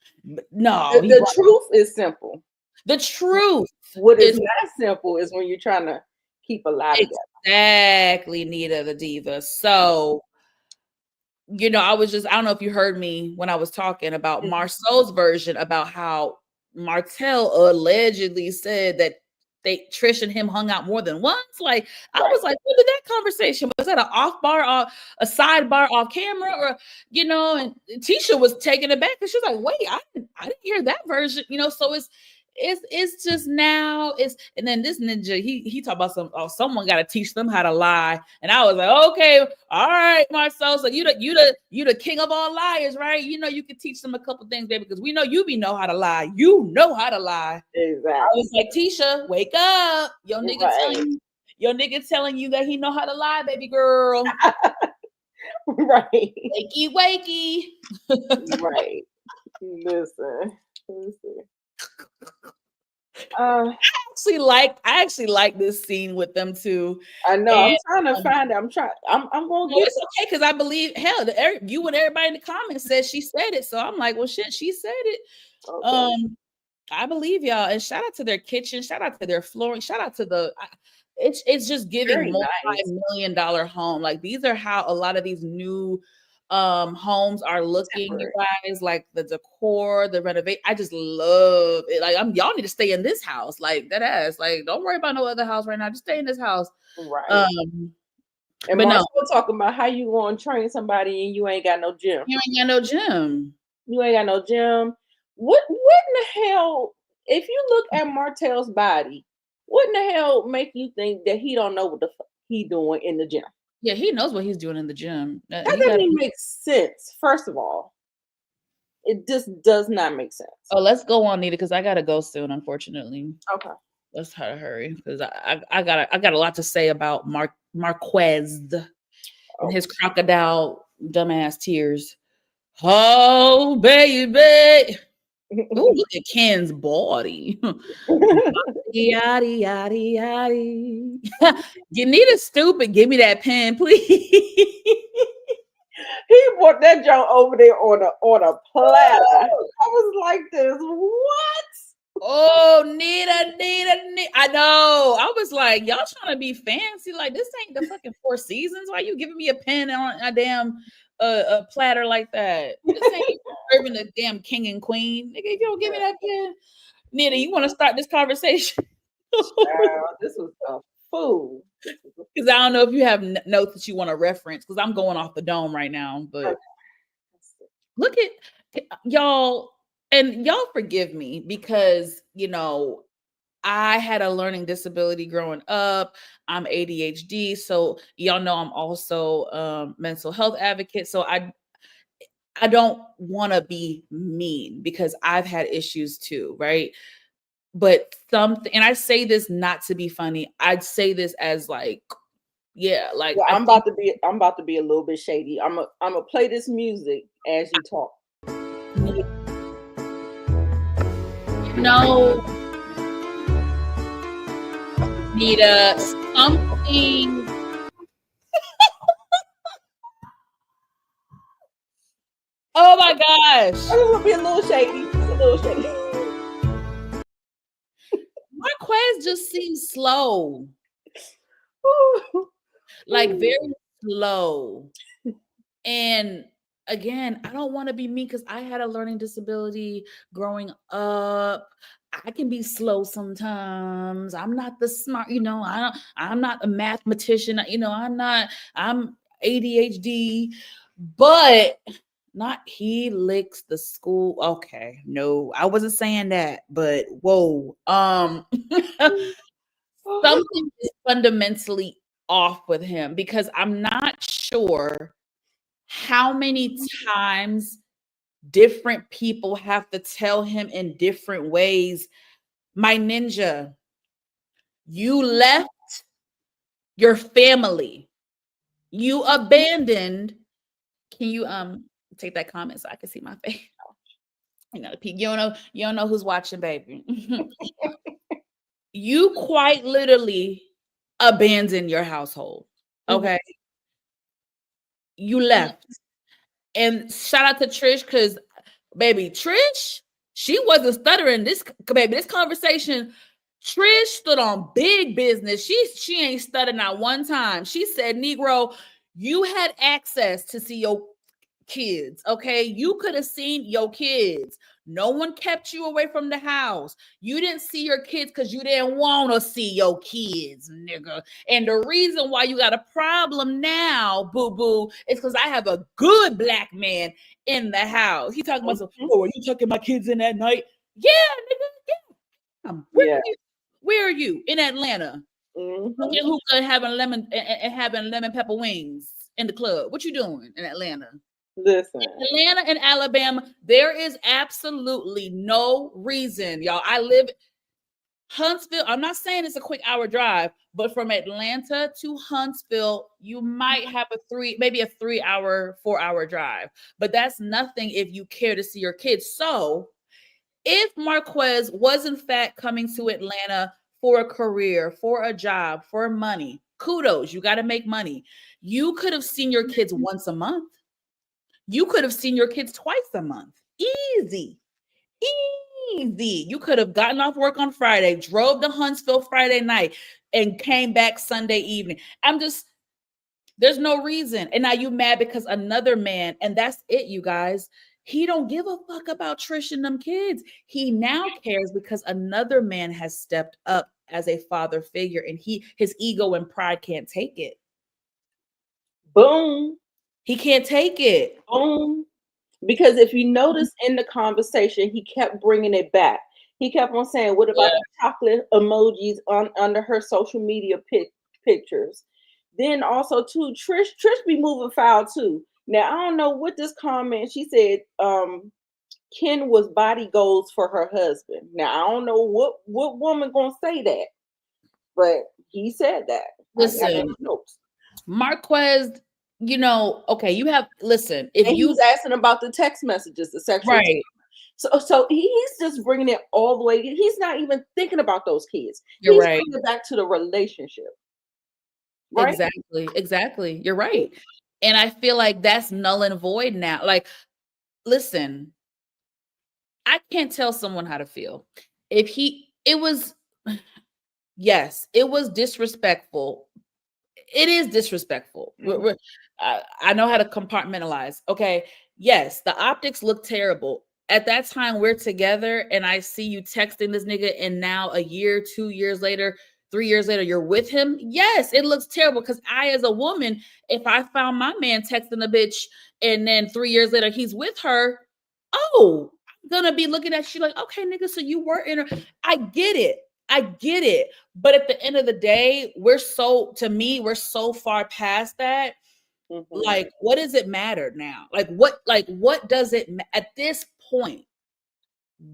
No, the truth is simple. The truth. What is not simple is when you're trying to keep a lie together. Exactly, Nita the Diva. So, I don't know if you heard me when I was talking about Marceau's version about how Martell allegedly said that Trish and him hung out more than once. Like, I was like, what did that conversation? Was that an a sidebar off camera, or and Tisha was taking it back, because she was like, wait, I didn't hear that version. So it's just now and then this ninja, he talked about someone got to teach them how to lie, and I was like, okay, all right, Marceau, so you the king of all liars, right? You can teach them a couple things, baby, because we know you know how to lie. Exactly. I was like, Tisha, wake up, your nigga telling you that he know how to lie, baby girl. Right. Wakey. Right. Listen. I actually like this scene with them too. I know. And I'm trying to find it. I'm gonna get it's okay, because I believe you and everybody in the comments said she said it. So I'm like, well, shit, she said it. Okay. I believe y'all. And shout out to their kitchen, shout out to their flooring, shout out to it's just giving multi-million-dollar home. Like, these are how a lot of these new homes are looking, you guys, like the decor, the renovate. I just love it. Like, y'all need to stay in this house, like that ass. Like, don't worry about no other house right now. Just stay in this house. Right. And but we're talking about how you going to train somebody and you ain't got no gym. You ain't got no gym. What in the hell? If you look at Martell's body, what in the hell make you think that he don't know what the fuck he doing in the gym? Yeah, he knows what he's doing in the gym. That doesn't even make sense. First of all, it just does not make sense. Oh, let's go on, Nita, because I gotta go soon, unfortunately. Okay, let's try to hurry, because I got a lot to say about Marquez and his crocodile dumbass tears. Oh, baby. Ooh, look at Ken's body. Yaddy, yaddy, yaddy. You need a stupid. Give me that pen, please. He brought that junk over there on a platter. I was like this. What? Oh, Nita. I know. I was like, y'all trying to be fancy. Like, this ain't the fucking Four Seasons. Why you giving me a pen on a damn a platter like that? This ain't serving the damn king and queen. Nigga, if you don't give me that pen, Nita, you want to start this conversation? This was a fool. Because I don't know if you have notes that you want to reference, because I'm going off the dome right now. But look at y'all, and y'all forgive me because, you know, I had a learning disability growing up. I'm ADHD. So y'all know I'm also mental health advocate. So I don't want to be mean because I've had issues too, right? But something, and I say this not to be funny. I'd say this as like, yeah, like well, I'm about to be a little bit shady. I'm gonna play this music as you talk. No, Nita, something. Oh my gosh. I'm gonna be a little shady. A little shady. Marquez just seems slow. Like very slow. And again, I don't want to be mean because I had a learning disability growing up. I can be slow sometimes. I'm not the smart, you know, I'm not a mathematician, you know, I'm ADHD, but not he licks the school. Okay, no, I wasn't saying that, but whoa. Something is fundamentally off with him because I'm not sure how many times different people have to tell him in different ways, my ninja, you left your family. You abandoned. Can you take that comment so I can see my face? You know, you don't know who's watching, baby. You quite literally abandoned your household. Okay. You left. And shout out to Trish, because baby, Trish, she wasn't stuttering. This conversation, Trish stood on big business. She ain't stuttered not one time. She said, Negro, you had access to see your kids. Okay. You could have seen your kids. No one kept you away from the house. You didn't see your kids because you didn't want to see your kids, nigga. And the reason why you got a problem now, boo-boo, is because I have a good black man in the house. He talking about some, oh, are you tucking my kids in at night? Yeah, nigga. Yeah. Where are you? In Atlanta. Hookah and having lemon pepper wings in the club. What you doing in Atlanta? Listen, in Atlanta and Alabama, there is absolutely no reason, y'all. I live Huntsville. I'm not saying it's a quick hour drive, but from Atlanta to Huntsville, you might have maybe a 3 hour, 4 hour drive. But that's nothing if you care to see your kids. So if Marquez was in fact coming to Atlanta for a career, for a job, for money, kudos, you got to make money. You could have seen your kids once a month. You could have seen your kids twice a month. Easy. You could have gotten off work on Friday, drove to Huntsville Friday night, and came back Sunday evening. There's no reason. And now you mad because another man, and that's it, you guys. He don't give a fuck about Trish and them kids. He now cares because another man has stepped up as a father figure, and his ego and pride can't take it. Boom. He can't take it. Because if you notice in the conversation, he kept bringing it back. He kept on saying, what about the chocolate emojis under her social media pictures? Then also, too, Trish be moving foul, too. Now, I don't know what this comment, she said, Ken was body goals for her husband. Now, I don't know what woman going to say that, but he said that. Listen, Marquez, you know, okay, you have, listen, if he was asking about the text messages, the sexual right. So he's just bringing it all the way. He's not even thinking about those kids. You're he's right. bringing it back to the relationship. Right? Exactly. You're right. And I feel like that's null and void now. Like, listen, I can't tell someone how to feel. Yes, it was disrespectful. It is disrespectful. I know how to compartmentalize. Okay. Yes, the optics look terrible. At that time, we're together, and I see you texting this nigga, and now a year, 2 years later, 3 years later, you're with him. Yes, it looks terrible because I, as a woman, if I found my man texting a bitch and then 3 years later he's with her, oh, I'm gonna be looking at you like, okay, nigga, so you were in her. I get it. I get it. But at the end of the day, to me, we're so far past that. Like, what does it matter now? What does it at this point?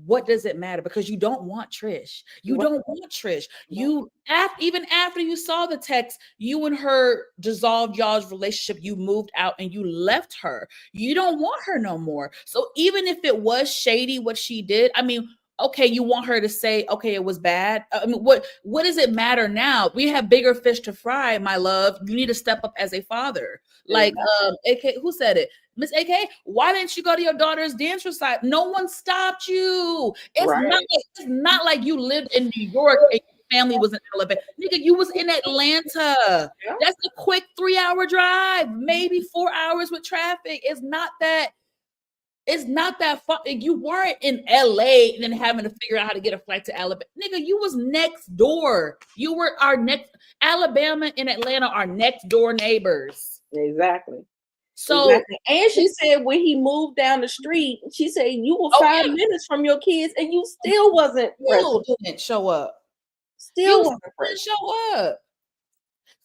What does it matter? Because you don't want Trish. You don't want Trish. Even after you saw the text, you and her dissolved y'all's relationship. You moved out and you left her. You don't want her no more. So even if it was shady what she did, I mean, okay, you want her to say, okay, it was bad. I mean, what does it matter now? We have bigger fish to fry, my love. You need to step up as a father. Like, AK, who said it? Miss AK, why didn't you go to your daughter's dance recital? No one stopped you. It's not like you lived in New York and your family was in Alabama. Nigga, you was in Atlanta. Yeah. That's a quick 3-hour drive, maybe 4 hours with traffic. It's not that fun. You weren't in LA and then having to figure out how to get a flight to Alabama. Nigga, you was next door. You were Alabama and Atlanta are next door neighbors. Exactly. So, and she said when he moved down the street, she said you were 5 minutes from your kids and you still didn't show up. Still wasn't show up.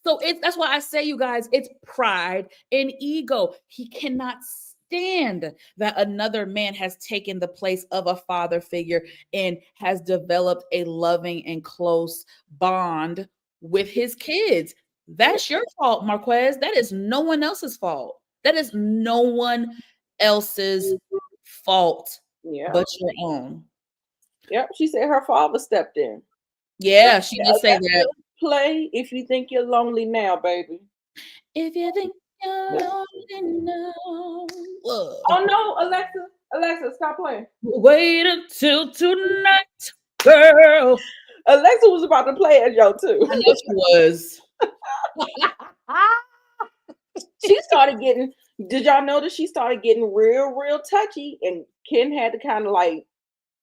So that's why I say, you guys, it's pride and ego. He cannot stand that another man has taken the place of a father figure and has developed a loving and close bond with his kids. That's your fault, Marquez. That is no one else's fault. That is no one else's fault but your own. Yep. She said her father stepped in. Yeah, she did say that. Play if you think you're lonely now, baby. If you think you're lonely now. Oh no, Alexa, stop playing. Wait until tonight, girl. Alexa was about to play at yo too. I know she was. She started getting. Did y'all notice she started getting real touchy, and Ken had to kind of like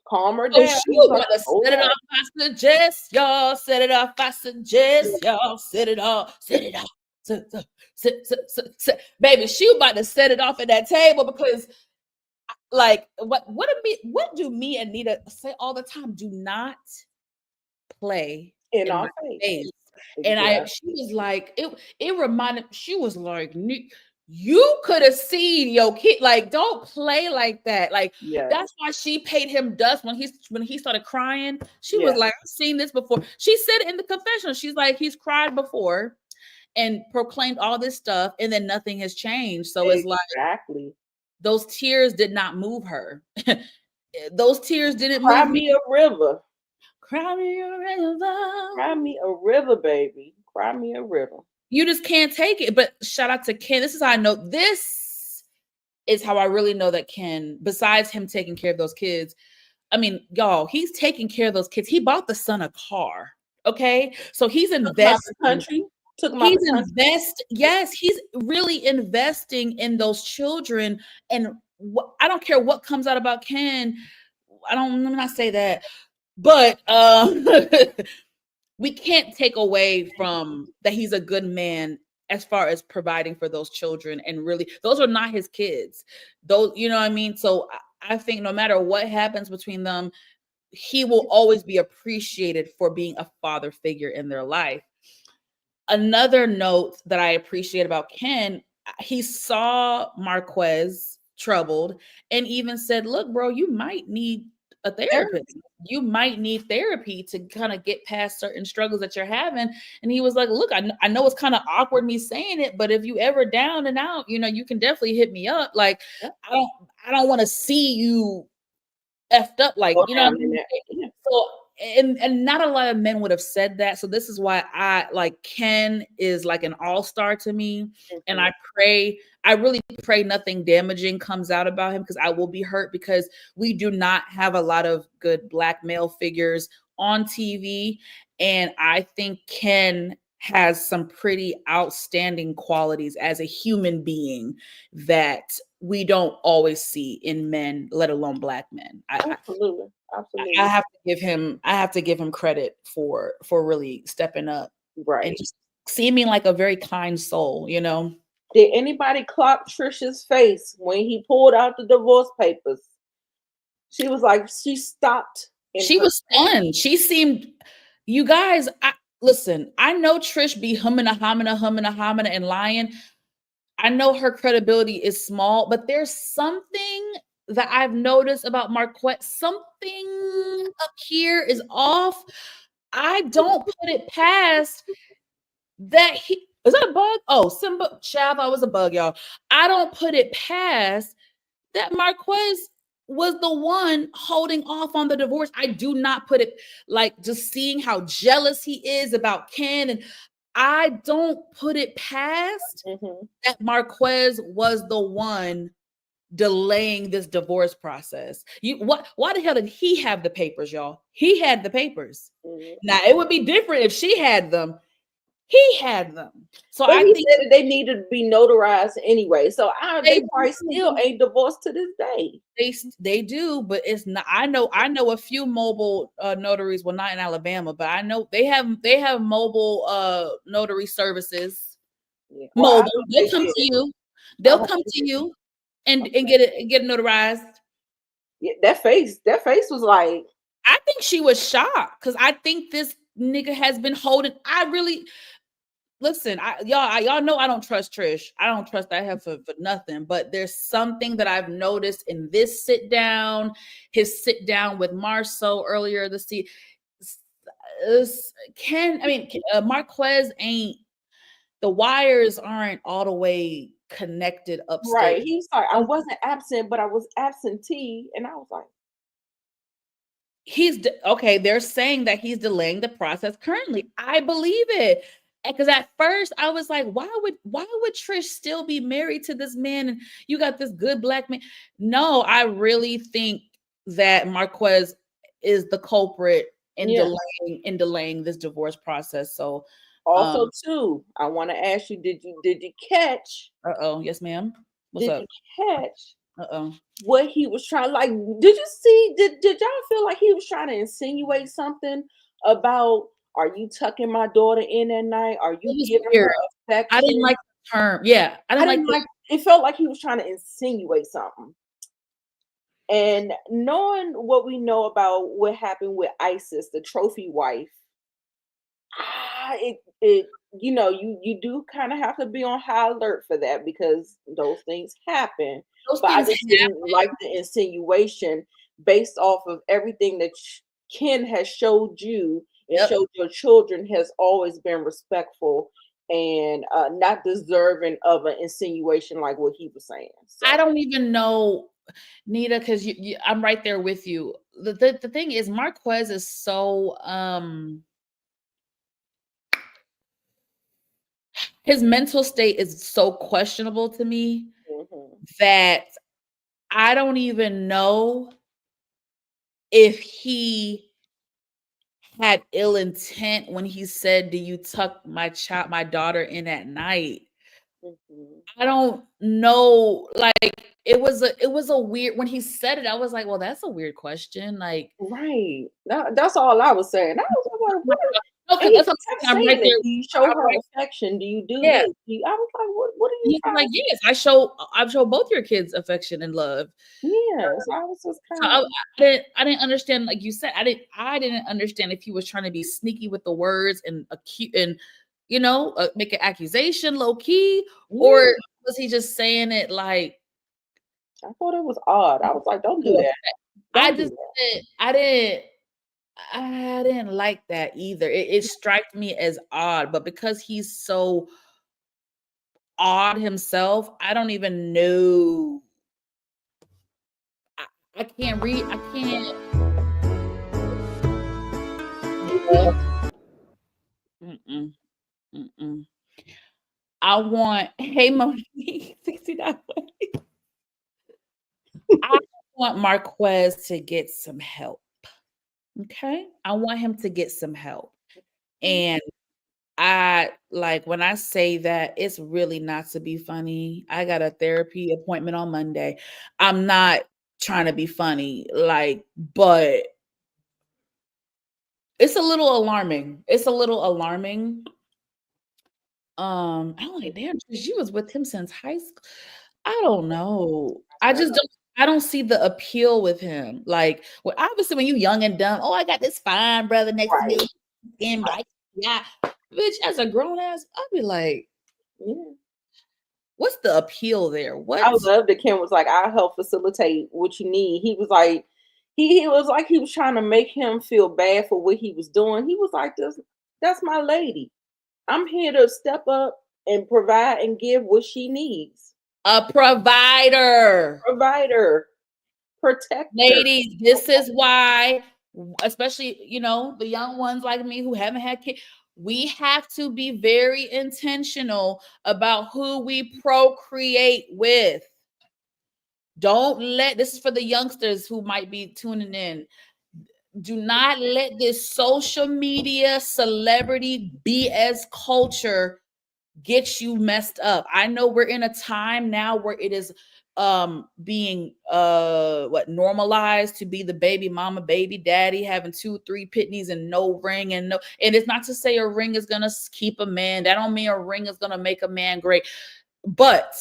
calm her down. She was about to set it off. I suggest y'all set it off. I suggest y'all set it off. Set it off. Baby, she was about to set it off at that table because, like, what do me and Nita say all the time? Do not play in our face. And she was like, it reminded, she was like, you could have seen your kid, like, don't play like that. Like, that's why she paid him dust when he started crying. She was like, I've seen this before. She said it in the confessional. She's like, he's cried before and proclaimed all this stuff, and then nothing has changed. So it's like, those tears did not move her. Those tears didn't Cry move me a river. Cry me a river. Cry me a river, baby. Cry me a river. You just can't take it. But shout out to Ken. This is how I know. This is how I really know that Ken, besides him taking care of those kids, I mean, y'all, he's taking care of those kids. He bought the son a car. Okay. So he's investing. Yes, he's really investing in those children. And I don't care what comes out about Ken. Let me not say that. But we can't take away from that he's a good man as far as providing for those children. And really, those are not his kids. Those, you know what I mean? So I think no matter what happens between them, he will always be appreciated for being a father figure in their life. Another note that I appreciate about Ken, he saw Marquez troubled and even said, look, bro, you might need a therapist. You might need therapy to kind of get past certain struggles that you're having. And he was like, look, I know it's kind of awkward me saying it, but if you ever down and out, you can definitely hit me up. Like, I don't want to see you effed up. Like, you know what I mean? So, and not a lot of men would have said that. So this is why Ken is like an all-star to me. Mm-hmm. And I really pray nothing damaging comes out about him, because I will be hurt, because we do not have a lot of good Black male figures on TV. And I think Ken has some pretty outstanding qualities as a human being that we don't always see in men, let alone Black men. Absolutely. I have to give him credit for really stepping up and Right. just seeming like a very kind soul, you know. Did anybody clock Trisha's face when he pulled out the divorce papers? She was like, she stopped. She was stunned. She seemed, you guys, listen, I know Trish be humming a homina and lying. I know her credibility is small, but there's something that I've noticed about Marquette. Something up here is off. I don't put it past that he is that a bug? Oh, Simba Shav, I was a bug, y'all. I don't put it past that Marquez was the one holding off on the divorce. I do not put it, like, just seeing how jealous he is about Ken, and I don't put it past that Marquez was the one delaying this divorce process. Why the hell did he have the papers, y'all? He had the papers. Now it would be different if she had them. He had them. So but I he think said that they needed to be notarized anyway. So they probably still ain't divorced to this day. They do, but it's not. I know a few mobile notaries. Well, not in Alabama, but I know they have mobile notary services. Yeah. Mobile. They'll come to you. They'll come to you and get it notarized. Yeah, that face was like. I think she was shocked because I think this nigga has been holding. I really. Listen, y'all know I don't trust Trish. I don't trust that heifer for nothing. But there's something that I've noticed in this sit down, his sit down with Marceau earlier this year. Marquez ain't, the wires aren't all the way connected upstate. Right. He's like, I wasn't absent, but I was absentee, and I was like, okay. They're saying that he's delaying the process currently. I believe it. Because at first I was like, why would Trish still be married to this man? And you got this good Black man. No, I really think that Marquez is the culprit in delaying this divorce process. So also too, I want to ask you, did you catch? Yes, ma'am. What's up? You catch? What he was trying, like, did you see? Did y'all feel like he was trying to insinuate something about? Are you tucking my daughter in at night? Are you giving her affection? I didn't like the term. Yeah, I didn't like it. Felt like he was trying to insinuate something. And knowing what we know about what happened with Isis, the trophy wife, you do kind of have to be on high alert for that because those things happen. I just didn't like the insinuation based off of everything that Ken has showed you and showed your children has always been respectful and not deserving of an insinuation like what he was saying. So. I don't even know, Nita, because I'm right there with you. The thing is, Marquez is so his mental state is so questionable to me that I don't even know if he had ill intent when he said, "Do you tuck my daughter in at night?" I don't know. Like it was a weird, when he said it, I was like, well, that's a weird question. Like, right. That's all I was saying. I was like, okay, that's what I'm right there. Do you show her affection? Do you do this? I was like, what are you like? Yes, I show both your kids affection and love. Yes, I was just kind of. I didn't understand, like you said. I didn't understand if he was trying to be sneaky with the words and acute and make an accusation low key, or was he just saying it like? I thought it was odd. I was like, don't do that. I didn't like that either. It struck me as odd, but because he's so odd himself, I don't even know. I can't read. I can't. I want, hey, Monique, 69. I want Marquez to get some help. Okay. I want him to get some help. And I like when I say that, it's really not to be funny. I got a therapy appointment on Monday. I'm not trying to be funny, like, but it's a little alarming. It's a little alarming. I'm like, damn, she was with him since high school. I don't know. I don't see the appeal with him. Like, well, obviously when you young and dumb, oh, I got this fine brother next to me, Right. skin bright. Yeah. Bitch, as a grown ass, I'd be like, Yeah. what's the appeal there? I What's love that Kim was like, I'll help facilitate what you need. He was like, he was like he was trying to make him feel bad for what he was doing. He was like, that's my lady. I'm here to step up and provide and give what she needs. a provider? Provider, protector. Ladies, this is why, especially, the young ones like me who haven't had kids, we have to be very intentional about who we procreate with. Don't let this is for the youngsters who might be tuning in. Do not let this social media celebrity BS culture get you messed up. I know we're in a time now where it is being normalized to be the baby mama, baby daddy, having 2-3 pitneys and no ring, and it's not to say a ring is gonna keep a man. That don't mean a ring is gonna make a man great, but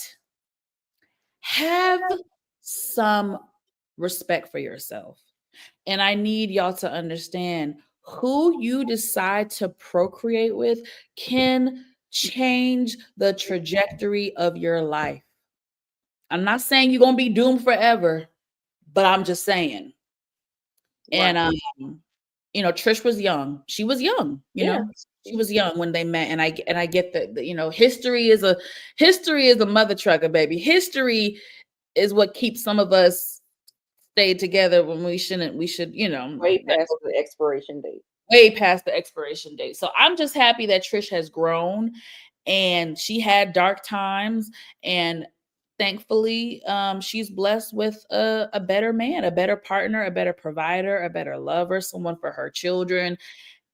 have some respect for yourself. And I need y'all to understand, who you decide to procreate with can change the trajectory of your life. I'm not saying you're going to be doomed forever, but I'm just saying. Right. And Trish was young. She was young, Yeah. She was young when they met, and I get that, history is a mother trucker, baby. History is what keeps some of us stayed together when we shouldn't. We should, Way past the expiration date. way past the expiration date. So I'm just happy that Trish has grown, and she had dark times, and thankfully she's blessed with a better man, a better partner, a better provider, a better lover, someone for her children.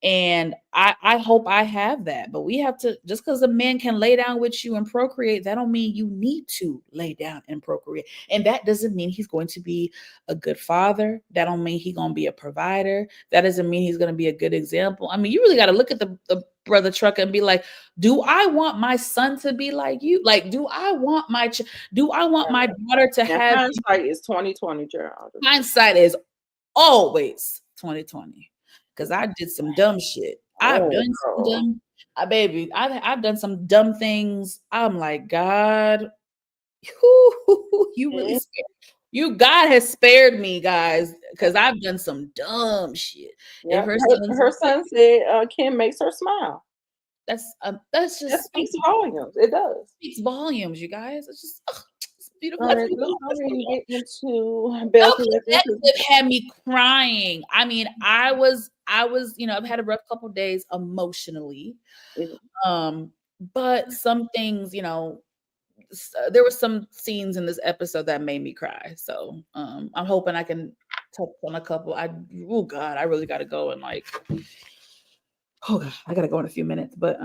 And I hope I have that. But we have to, just because a man can lay down with you and procreate, that don't mean you need to lay down and procreate. And that doesn't mean he's going to be a good father. That don't mean he's going to be a provider. That doesn't mean he's going to be a good example. I mean, you really got to look at the brother trucker and be like, do I want my son to be like you? Like, do I want my daughter to have? Hindsight is 2020, Gerald. Hindsight is always 2020. Because I did some dumb shit. I've done some dumb, baby. I've done some dumb things. I'm like, God, you really scared. God has spared me, guys, because I've done some dumb shit. Yeah, her son said Kim makes her smile. That's just that speaks volumes. It does. Speaks volumes, you guys. It's just it's beautiful. All right, let's get into Belle Collective had me crying. I mean, I was, I've had a rough couple of days emotionally. But some things, there were some scenes in this episode that made me cry. So I'm hoping I can touch on a couple. I really gotta go and I gotta go in a few minutes. But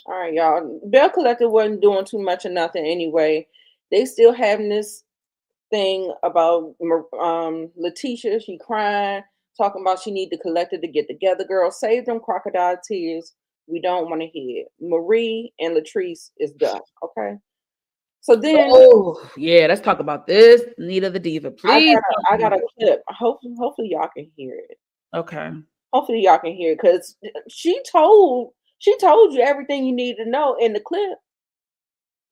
all right, y'all. Belle Collective wasn't doing too much of nothing anyway. They still having this thing about Letitia. She crying, talking about she need the collective to get together. Girl, save them crocodile tears. We don't want to hear it. Marie and Latrice is done. Okay. So then, let's talk about this. Nita the Diva, please. I got a clip. Hopefully y'all can hear it. Okay. Hopefully y'all can hear it, because she told you everything you need to know in the clip.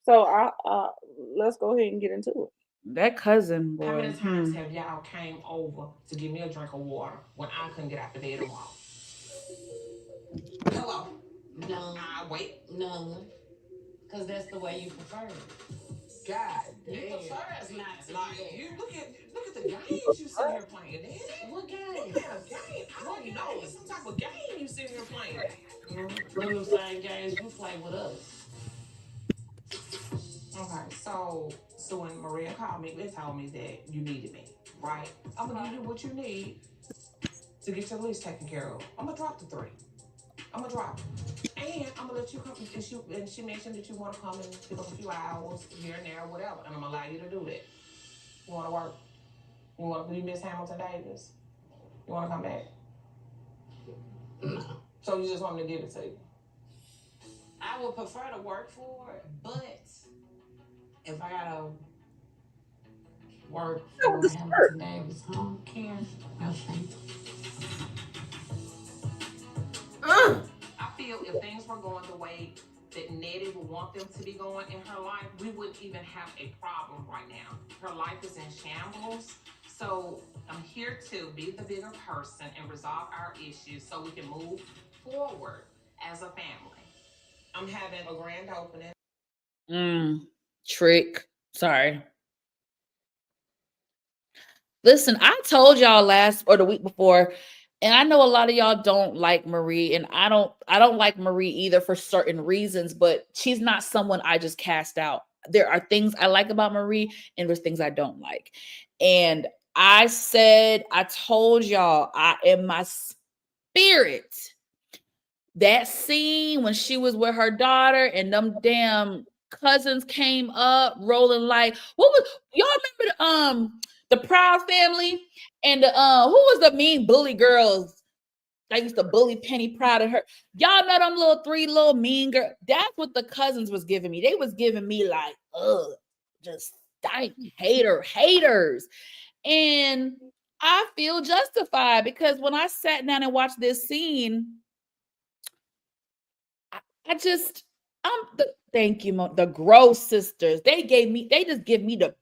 So let's go ahead and get into it. That cousin, boy. How many times have y'all came over to give me a drink of water when I couldn't get out the bed and walk? Hello? No. I wait. No. Because that's the way you prefer it. God damn. You prefer us not to. Like, you look at the games you sitting here playing, Daddy. What game? What kind of game? I don't know. It's some type of game you sitting here playing. Them same games you play with us. Okay, so when Maria called me, they told me that you needed me, right? I'm gonna give you what you need to get your list taken care of. I'm gonna drop the 3. I'm gonna drop it. And I'm gonna let you come. And she mentioned that you want to come and pick up a few hours here and there, whatever. And I'm gonna allow you to do that. You want to work? You miss Hamilton Davis? You want to come back? So you just want me to give it to you? I would prefer to work for it, but if I gotta work That was for the skirt. Hamilton Davis home care, no thank you. I feel if things were going the way that Nettie would want them to be going in her life, we wouldn't even have a problem right now. Her life is in shambles. So I'm here to be the bigger person and resolve our issues so we can move forward as a family. I'm having a grand opening. Trick. Sorry. Listen, I told y'all last or the week before, and I know a lot of y'all don't like Marie, and I don't like Marie either for certain reasons, but she's not someone I just cast out. There are things I like about Marie, and there's things I don't like. And I told y'all, in my spirit, that scene when she was with her daughter and them damn cousins came up rolling like, what was y'all remember the Proud Family and the who was the mean bully girls that used to bully Penny Proud and her? Y'all know them three little mean girls. That's what the cousins was giving me. They was giving me like, just stank haters. And I feel justified because when I sat down and watched this scene, thank you, the Gross sisters. They just give me the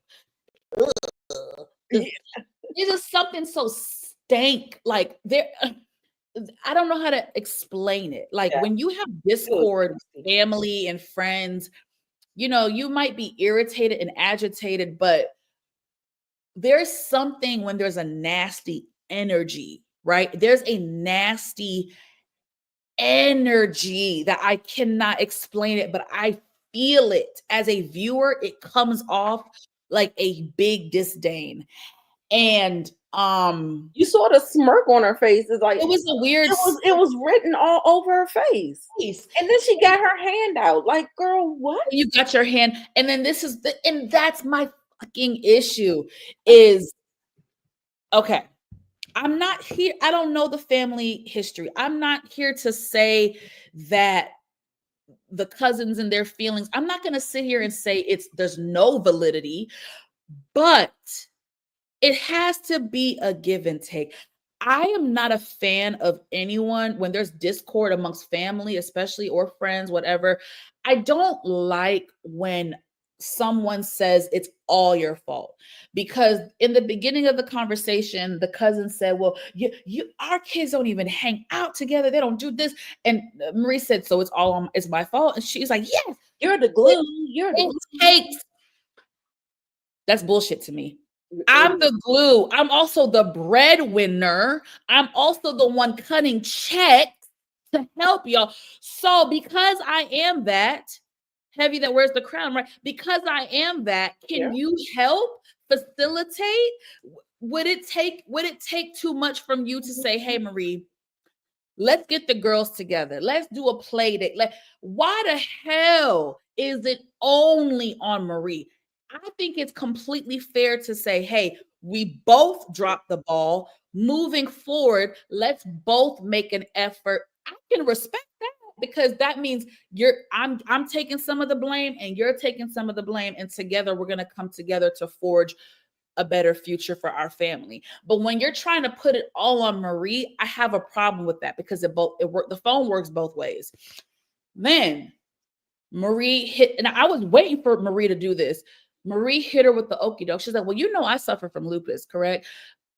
it's just something so stank. Like I don't know how to explain it. Like when you have discord with family and friends, you might be irritated and agitated, but there's something when there's a nasty energy, right? There's a nasty energy that I cannot explain it, but I feel it as a viewer. It comes off like a big disdain. And you saw the smirk on her face. It's like it was a weird. It was written all over her face. And then she got her hand out. Like, girl, what? You got your hand, and then and that's my fucking issue. Is okay. I'm not here. I don't know the family history. I'm not here to say that the cousins and their feelings. I'm not going to sit here and say there's no validity, but it has to be a give and take. I am not a fan of anyone when there's discord amongst family, especially, or friends, whatever. I don't like when someone says it's all your fault, because in the beginning of the conversation, the cousin said, well, our kids don't even hang out together. They don't do this. And Marie said, so it's my fault. And she's like, yes, you're the glue. You're the glue. That's bullshit to me. I'm the glue. I'm also the breadwinner. I'm also the one cutting checks to help y'all. So because I am that, heavy that wears the crown, right? Because I am that, can you help facilitate? Would it take too much from you to say, hey, Marie, let's get the girls together. Let's do a play date. Why the hell is it only on Marie? I think it's completely fair to say, hey, we both dropped the ball. Moving forward, let's both make an effort. I can respect that, because that means I'm taking some of the blame and you're taking some of the blame, and together we're going to come together to forge a better future for our family. But when you're trying to put it all on Marie, I have a problem with that, because the phone works both ways. Man, Marie hit, and I was waiting for Marie to do this. Marie hit her with the okie doke. She's like, well, I suffer from lupus, correct?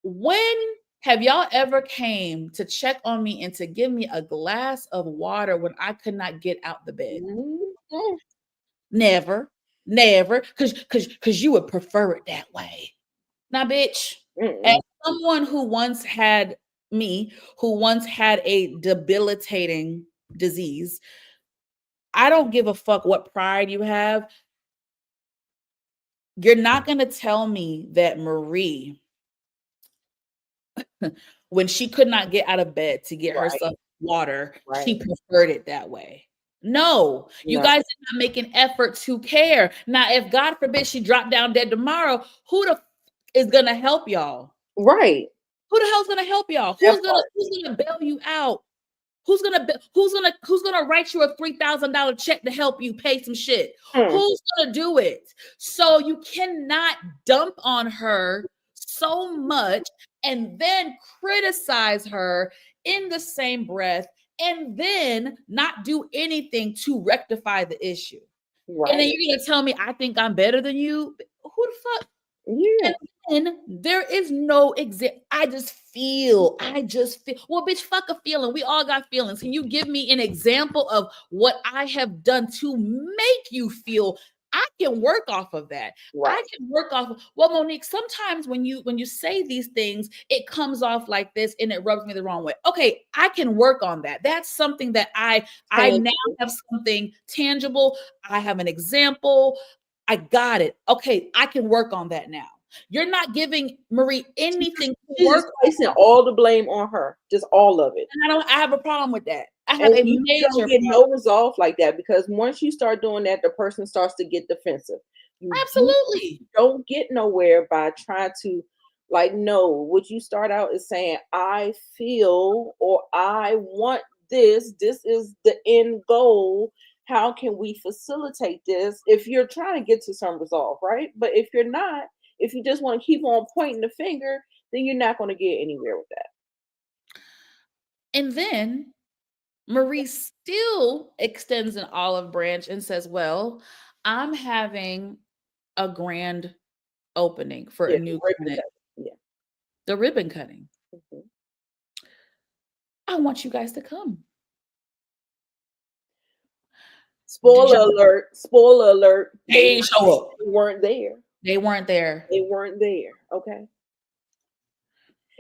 When have y'all ever came to check on me and to give me a glass of water when I could not get out the bed? Mm-hmm. Never. Because you would prefer it that way. Now, bitch, as someone who once had a debilitating disease, I don't give a fuck what pride you have. You're not going to tell me that Marie, when she could not get out of bed to get herself water. Right. She preferred it that way. No, you No. guys did not make an effort to care. Now, if God forbid she dropped down dead tomorrow, who the is gonna help y'all? Right. Who the hell's gonna help y'all? That Who's gonna bail you out? Who's gonna write you a $3,000 check to help you pay some shit? Hmm. Who's gonna do it? So you cannot dump on her so much and then criticize her in the same breath and then not do anything to rectify the issue. Right. And then you're gonna tell me I think I'm better than you. Who the fuck? Yeah. And there is no I just feel. Well, bitch, fuck a feeling. We all got feelings. Can you give me an example of what I have done to make you feel? I can work off of that. Right. I can work off of, well, Monique, sometimes when you say these things, it comes off like this and it rubs me the wrong way. Okay, I can work on that. That's something that I now have something tangible. I have an example. I got it. Okay, I can work on that now. You're not giving Marie anything to She's work just placing all the blame on her, just all of it. and I have a problem with that. I have a You major don't get no resolve like that, because once you start doing that, the person starts to get defensive. You absolutely. don't get nowhere by trying to, like, no, what you start out is saying, I feel, or I want this is the end goal. How can we facilitate this? If you're trying to get to some resolve, right? But if you're not, if you just want to keep on pointing the finger, then you're not going to get anywhere with that. And then Marie still extends an olive branch and says, well, I'm having a grand opening for a new clinic. Yeah. The ribbon cutting. Mhm. I want you guys to come. Spoiler alert. They didn't show up. They weren't there. They weren't there. They weren't there. Okay.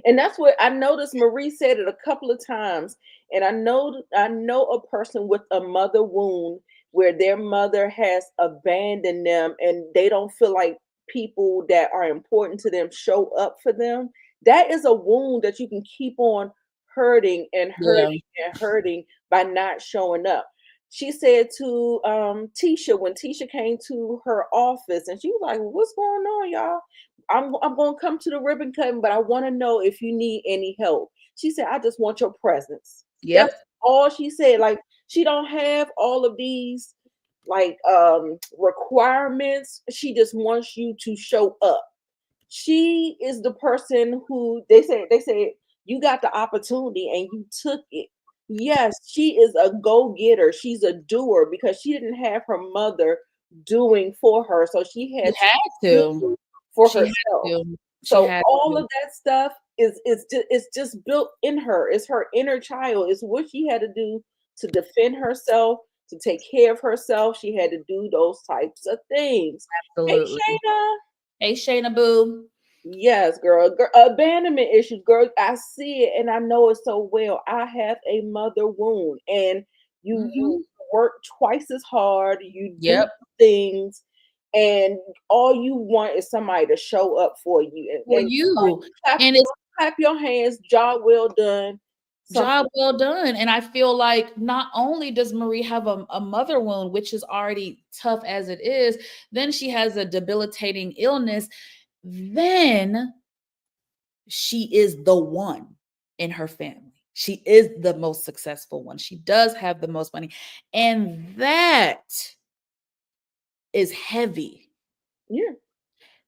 And that's what I noticed. Marie said it a couple of times. And I know a person with a mother wound where their mother has abandoned them and they don't feel like people that are important to them show up for them. That is a wound that you can keep on hurting and hurting and hurting by not showing up. She said to Tisha, when Tisha came to her office, and she was like, what's going on, y'all? I'm going to come to the ribbon cutting, but I want to know if you need any help. She said, I just want your presence. Yep. That's all she said. Like, she don't have all of these like requirements. She just wants you to show up. She is the person who they said you got the opportunity and you took it. Yes, she is a go-getter. She's a doer because she didn't have her mother doing for her. So she had to do for She had herself. to. So had all to. of that stuff is just built in her. It's her inner child. It's what she had to do to defend herself, to take care of herself. She had to do those types of things. Absolutely. Hey, Shayna. Hey, Shayna Boo. Yes, girl. Abandonment issues, girl. I see it and I know it so well. I have a mother wound, and you work twice as hard. You do things, and all you want is somebody to show up for you. And clap your hands. Job well done. Job well done. And I feel like not only does Marie have a mother wound, which is already tough as it is, then she has a debilitating illness. Then she is the one in her family. She is the most successful one. She does have the most money. And that is heavy. Yeah.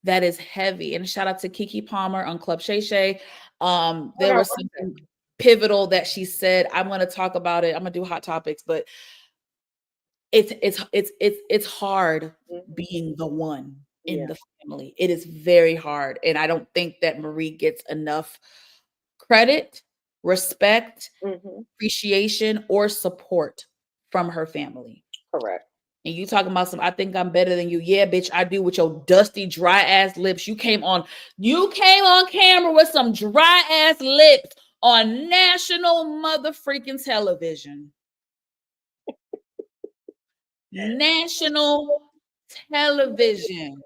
That is heavy. And shout out to Keke Palmer on Club Shay Shay. There was something pivotal that she said. I'm going to talk about it. I'm going to do hot topics, but it's hard being the one in the family. It is very hard. And I don't think that Marie gets enough credit, respect, appreciation, or support from her family. Correct. And you talking about I think I'm better than you. Yeah, bitch, I do, with your dusty, dry ass lips. You came on camera with some dry ass lips on national mother freaking television. National television.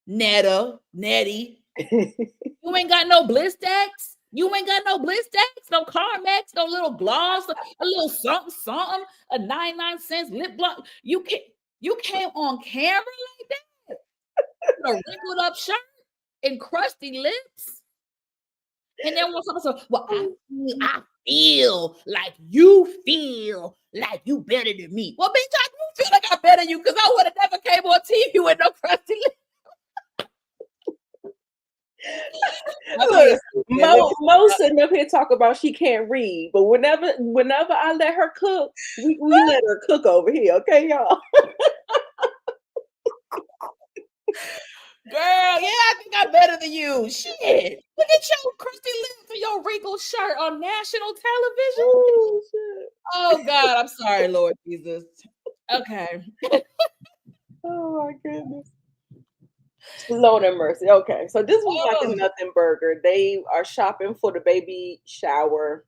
Nettie. You ain't got no bliss stacks? You ain't got no Blistex, no Carmex, no little gloss, a little something, something, a 99 cents lip gloss. You came on camera like that with a wrinkled up shirt and crusty lips. And then when someone says, well, I feel like you better than me. Well, bitch, I do feel like I better than you because I would have never came on TV with no crusty lips. Look, Mo sitting up here talking about she can't read, but whenever I let her cook, we let her cook over here, okay, y'all? Girl, yeah, I think I'm better than you. Shit. Look at your crusty lips and your wrinkled shirt on national television. Oh, shit. Oh God, I'm sorry, Lord Jesus. Okay. Oh my goodness. Lord have mercy. Okay, so this was like a nothing burger. They are shopping for the baby shower.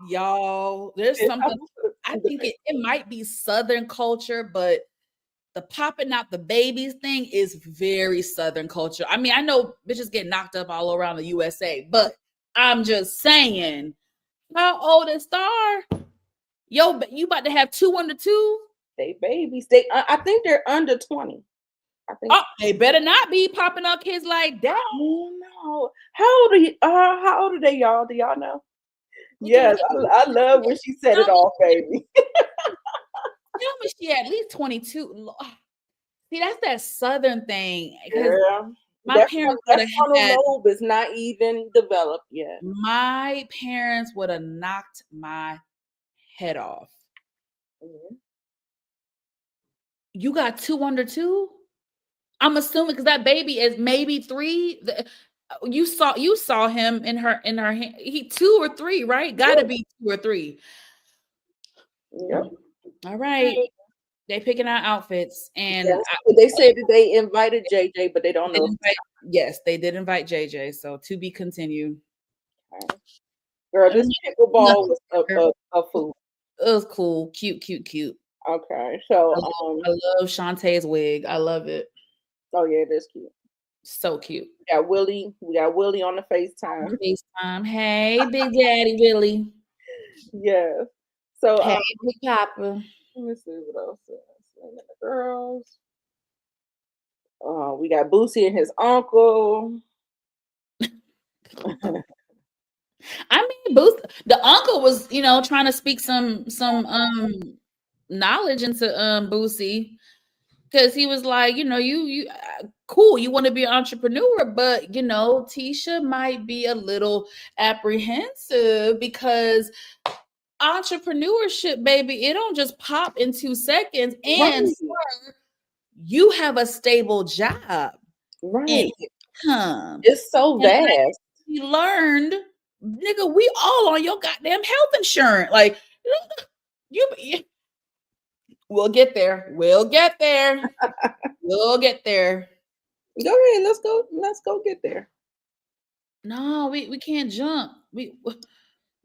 Y'all, there's something. I think it might be Southern culture, but the popping out the babies thing is very Southern culture. I mean, I know bitches get knocked up all around the USA, but I'm just saying, how old is Star? Yo, you about to have 2 under 2? They babies. I think they're under 20. I think. Oh, they better not be popping out kids like that. Oh no. How old are you? How old are they, y'all? Do y'all know? Yes, I love when she said it all, baby. Tell me she at least 22. See, that's that Southern thing. Yeah. My parents would have had lobe is not even developed yet. My parents would have knocked my head off. Mm-hmm. You got 2 under 2? I'm assuming because that baby is maybe 3. You saw him in her hand. He 2 or 3, right? Gotta be 2 or 3. Yep. All right. They picking out outfits, and they said that they invited JJ, but they don't know. Yes, they did invite JJ. So to be continued. Okay. Girl, this pickleball was a food. It was cool, cute. Okay, so I love Shantae's wig. I love it. Oh yeah, that's cute. So cute. We got Willie on the FaceTime. Hey, Big Daddy Willie. Yes. So hey, Big Papa. Let me see what else is. The girls. We got Boosie and his uncle. I mean, the uncle was, trying to speak some knowledge into Boosie, because he was like, you cool, you want to be an entrepreneur, but Tisha might be a little apprehensive because entrepreneurship, baby, it don't just pop in 2 seconds, and sir, you have a stable job, right? Income. It's so vast. We learned, nigga, we all on your goddamn health insurance. Like, we'll get there. We'll get there. We'll get there. Go ahead. Let's go get there. No, we can't jump.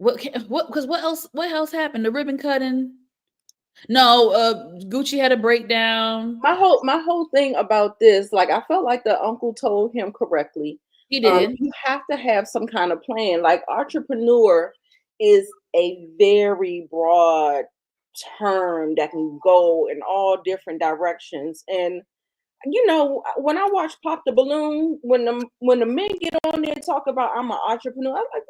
Because what else happened? The ribbon cutting. No, Gucci had a breakdown. My whole thing about this, like, I felt like the uncle told him correctly. He did. You have to have some kind of plan. Like, entrepreneur is a very broad term that can go in all different directions. And when I watch Pop the Balloon, when the men get on there and talk about I'm an entrepreneur, I'm like,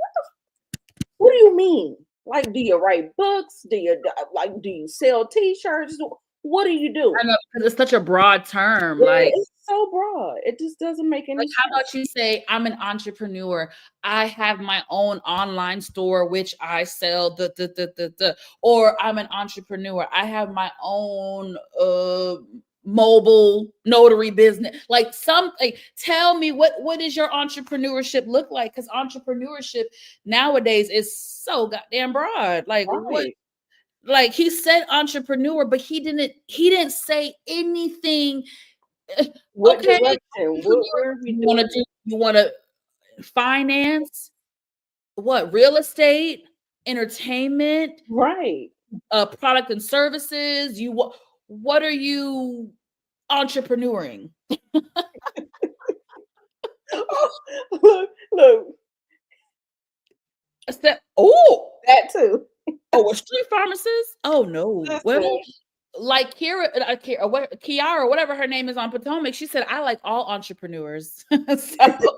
what do you mean? Like, do you write books? Do you sell T-shirts? What do you do? I know, because it's such a broad term. Yeah, like, it's so broad. It just doesn't make any sense. How about you say, I'm an entrepreneur. I have my own online store, which I sell or I'm an entrepreneur. I have my own mobile notary business. Like, tell me what does your entrepreneurship look like? Because entrepreneurship nowadays is so goddamn broad. Like, what? Like, he said entrepreneur, but he didn't say anything. What okay, direction? You want to finance? What? Real estate, entertainment, right? Product and services. What are you entrepreneuring? Look. Oh, That too. a street pharmacist? Oh no. Well, Listen, like Kiara, whatever her name is on Potomac, she said, I like all entrepreneurs. So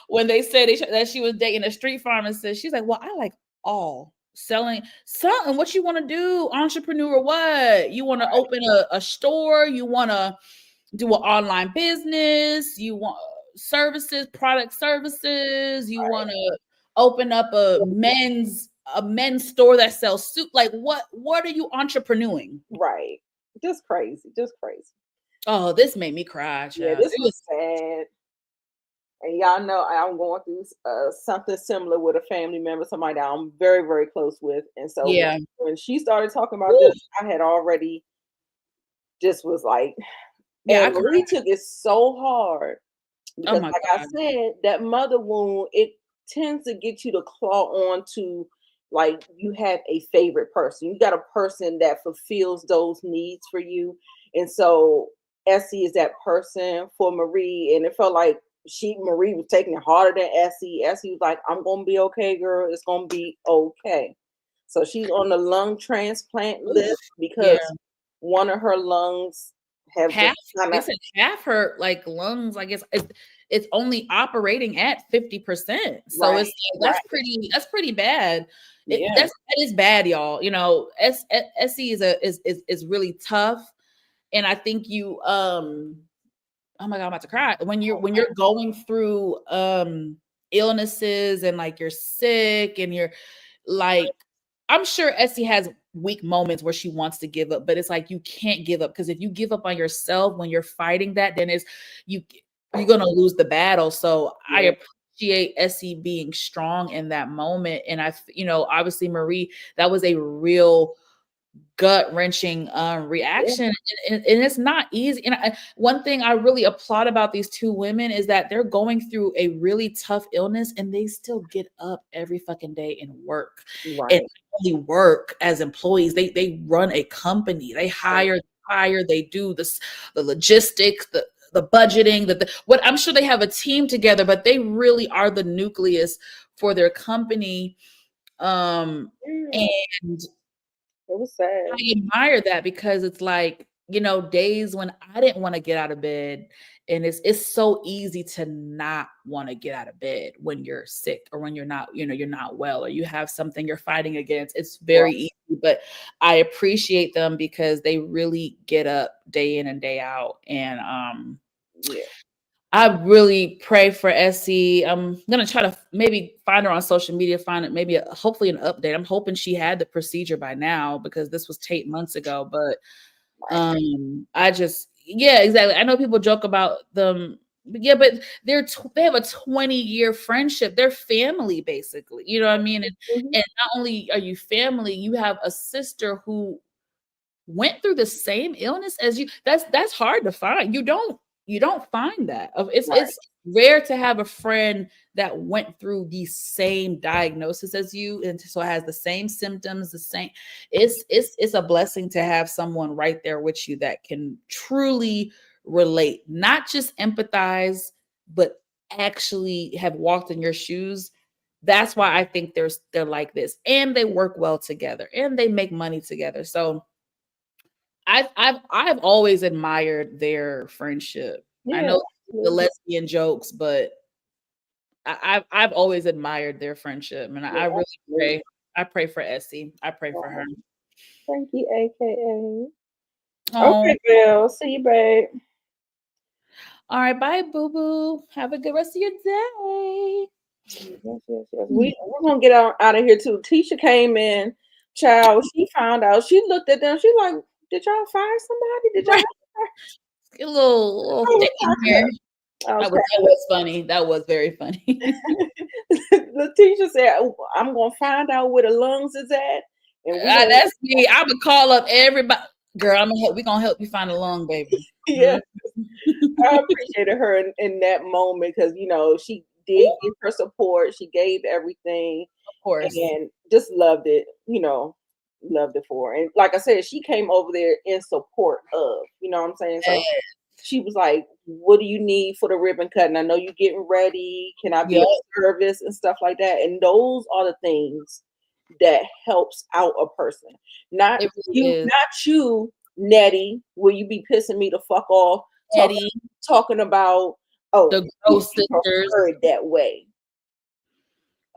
when they said that she was dating a street pharmacist, she's like, well, I like all selling something. What you want to do? Entrepreneur, what? You want to open a store? You want to do an online business? You want services, product services? You want to open up a men's store that sells soup? Like what are you entrepreneuring? right. Just crazy. Just crazy. Oh, this made me cry, Yeah, child. this was sad. And y'all know I'm going through something similar with a family member, somebody that I'm very, very close with. And so Yeah. when she started talking about Woo. this, I had already just was like, Yeah, I and Marie took it so hard because, my like I God. said, that mother wound, it tends to get you to claw on to like you have a favorite person. You got a person that fulfills those needs for you. And so Essie is that person for Marie. And it felt like Marie was taking it harder than Essie. Essie was like, I'm gonna be okay, girl. It's gonna be okay. So she's on the lung transplant list because Yeah. one of her lungs have Half, just kind they of said half her like lungs, I guess it's only operating at 50%. So right, it's like, that's pretty bad. yeah, That is bad, y'all. You know, SE is really tough. And I think you oh my God, I'm about to cry. When you're going through illnesses and like you're sick and you're like, I'm sure Essie has weak moments where she wants to give up, but it's like you can't give up because if you give up on yourself when you're fighting that, then you're gonna lose the battle. So I yeah, appreciate Essie being strong in that moment. And obviously Marie, that was a real gut-wrenching yeah, reaction, and it's not easy. And one thing I really applaud about these two women is that they're going through a really tough illness and they still get up every fucking day and work, and right, only work as employees. They run a company, they hire, they do this, the logistics, the budgeting, what I'm sure they have a team together, but they really are the nucleus for their company. yeah. And It was sad. I admire that because it's like, days when I didn't want to get out of bed. And it's so easy to not want to get out of bed when you're sick or when you're not, you're not well or you have something you're fighting against. It's very Right. easy, but I appreciate them because they really get up day in and day out. And Yeah. I really pray for Essie. I'm gonna try to maybe find her on social media, find it maybe hopefully an update. I'm hoping she had the procedure by now because this was 8 months ago. But I just yeah, exactly. I know people joke about them, but yeah, but they have a 20-year friendship. They're family basically. You know what I mean? And Mhm. not only are you family, you have a sister who went through the same illness as you. That's hard to find. You don't find that. Right. It's rare to have a friend that went through the same diagnosis as you and so has the same symptoms, the same. It's a blessing to have someone right there with you that can truly relate, not just empathize, but actually have walked in your shoes. That's why I think they're like this, and they work well together, and they make money together. So I've always admired their friendship. I Yeah. know the Absolutely. lesbian jokes, but I've always admired their friendship, and Yeah, I really absolutely. pray. I pray for Essie. I pray for her. Wow. Thank you, AKA. Oh, Okay, Bill. See you, babe. all right. Bye, boo boo. Have a good rest of your day. Yes, yes, yes. We're gonna get out of here too. Tisha came in, child. She found out. She looked at them. She like, did y'all fire somebody? Did y'all? Right. A little I was stick in cracking here. up. I was That was funny. That was very funny. Letitia said, "Oh, I'm gonna find out where the lungs is at, and we gonna That's me. I would call up everybody. Girl, we gonna help you find a lung, baby. yeah." Mhm. I appreciated her in that moment because she did give her support. She gave everything Of course. and just loved it. Loved it for her. And like I said, she came over there in support of. You know what I'm saying? So she was like, "What do you need for the ribbon cutting? I know you're getting ready. Can I be Yep, of service and stuff like that?" And those are the things that helps out a person. Not it really you, is. not you, Nettie. Will you be pissing me the fuck off talking Eddie, talking about, oh, the you Gross sisters, prefer it that way?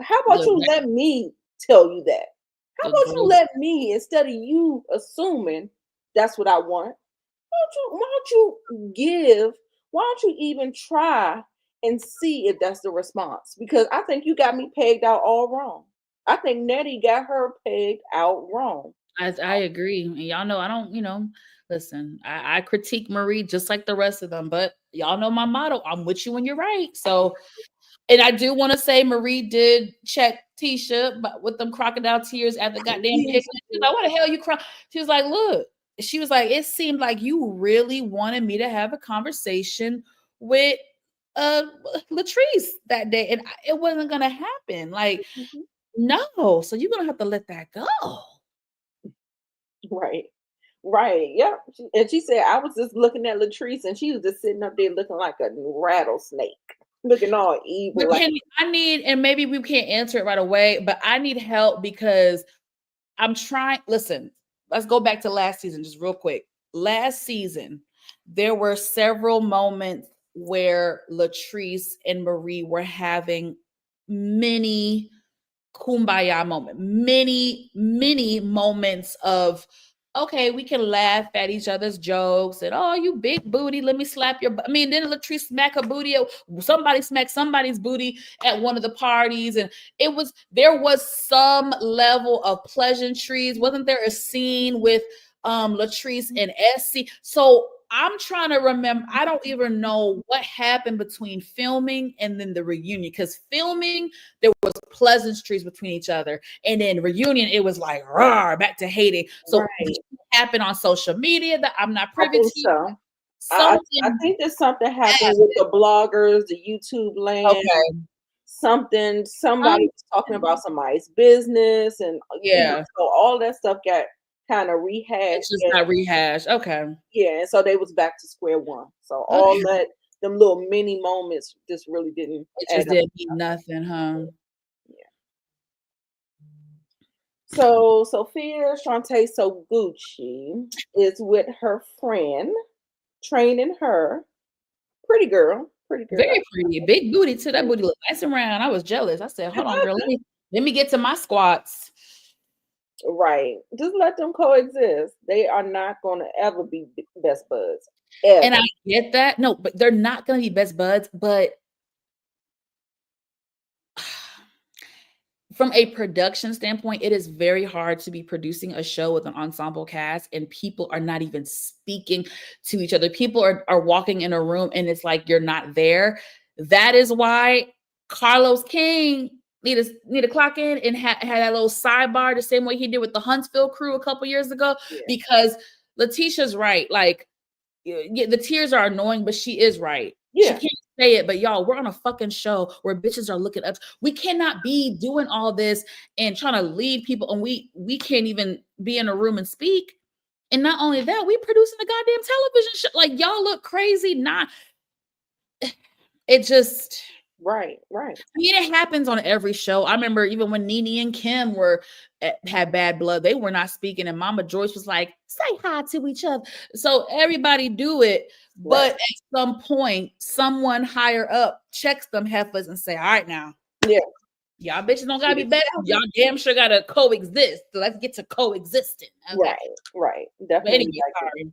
How about the you let me tell you that? How the about you Gross. let me, instead of you assuming that's what I want, why don't you even try and see if that's the response? Because I think you got me pegged out all wrong. I think Nettie got her pegged out wrong. I agree, and y'all know I don't. Listen, I critique Marie just like the rest of them, but y'all know my motto: I'm with you when you're right. So, and I do want to say Marie did check Tisha, but with them crocodile tears at the goddamn Yes. picnic. She's like, "What the hell you cry?" She was like, "Look," she was like, "It seemed like you really wanted me to have a conversation with uh Latrice that day, and it wasn't gonna happen. Like, Mhm. no, so you're gonna have to let that go." Right. Right. Yep. And she said, I was just looking at Latrice and she was just sitting up there looking like a rattlesnake, looking all evil. But Like, I need, and maybe we can't answer it right away, but I need help because I'm trying. Listen, let's go back to last season just real quick. Last season, there were several moments where Latrice and Marie were having many kumbaya moment, many moments of, okay, we can laugh at each other's jokes and, oh, you big booty, let me slap your I mean, then Latrice smack her booty, somebody smacked somebody's booty at one of the parties, and there was some level of pleasantries. Wasn't there a scene with Latrice and Essie? So I'm trying to remember. I don't even know what happened between filming and then the reunion, because filming there was pleasantries between each other, and then reunion it was like rawr, back to hating. So right. happened on social media that I'm not I privy think to. so. I Something think that something happened with happened. the bloggers, the YouTube land, Okay. somebody was talking about somebody's business, and Yeah. so all that stuff got kind of It rehashed. just got rehashed. Okay. Yeah, and so they was back to square one. So all Okay. that them little mini moments just really didn't It add just up. didn't mean nothing, huh? Yeah. So Sophia Shantae Soguchi is with her friend, training her. Pretty girl, pretty girl. Very pretty. Big booty too. That booty looked nice and round. I was jealous. I said, hold on, girl. Let me get to my squats. Right. Just let them coexist. They are not going to ever be best buds. Ever. And I get that. No, but they're not gonna be best buds, but from a production standpoint, it is very hard to be producing a show with an ensemble cast and people are not even speaking to each other. People are walking in a room and it's like you're not there. That is why Carlos King need to clock in and had that little sidebar the same way he did with the Huntsville crew a couple years ago, Yeah. because Letitia's right. Like, yeah, the tears are annoying, but she is right. She Yeah. can't say it, but y'all, we're on a fucking show where bitches are looking up. We cannot be doing all this and trying to lead people, and we can't even be in a room and speak. And not only that, we producing a goddamn television show. Like, y'all look crazy. Not it just. Right. I mean, it happens on every show. I remember even when Nene and Kim had bad blood, they were not speaking, and Mama Joyce was like, "Say hi to each other." So everybody do it, but Right. at some point, someone higher up checks them heifers and say, "All right, now, Yeah. y'all bitches don't gotta be bad. Y'all damn sure gotta coexist. So let's get to coexisting." Okay, Right. but Definitely anyway, like it. sorry.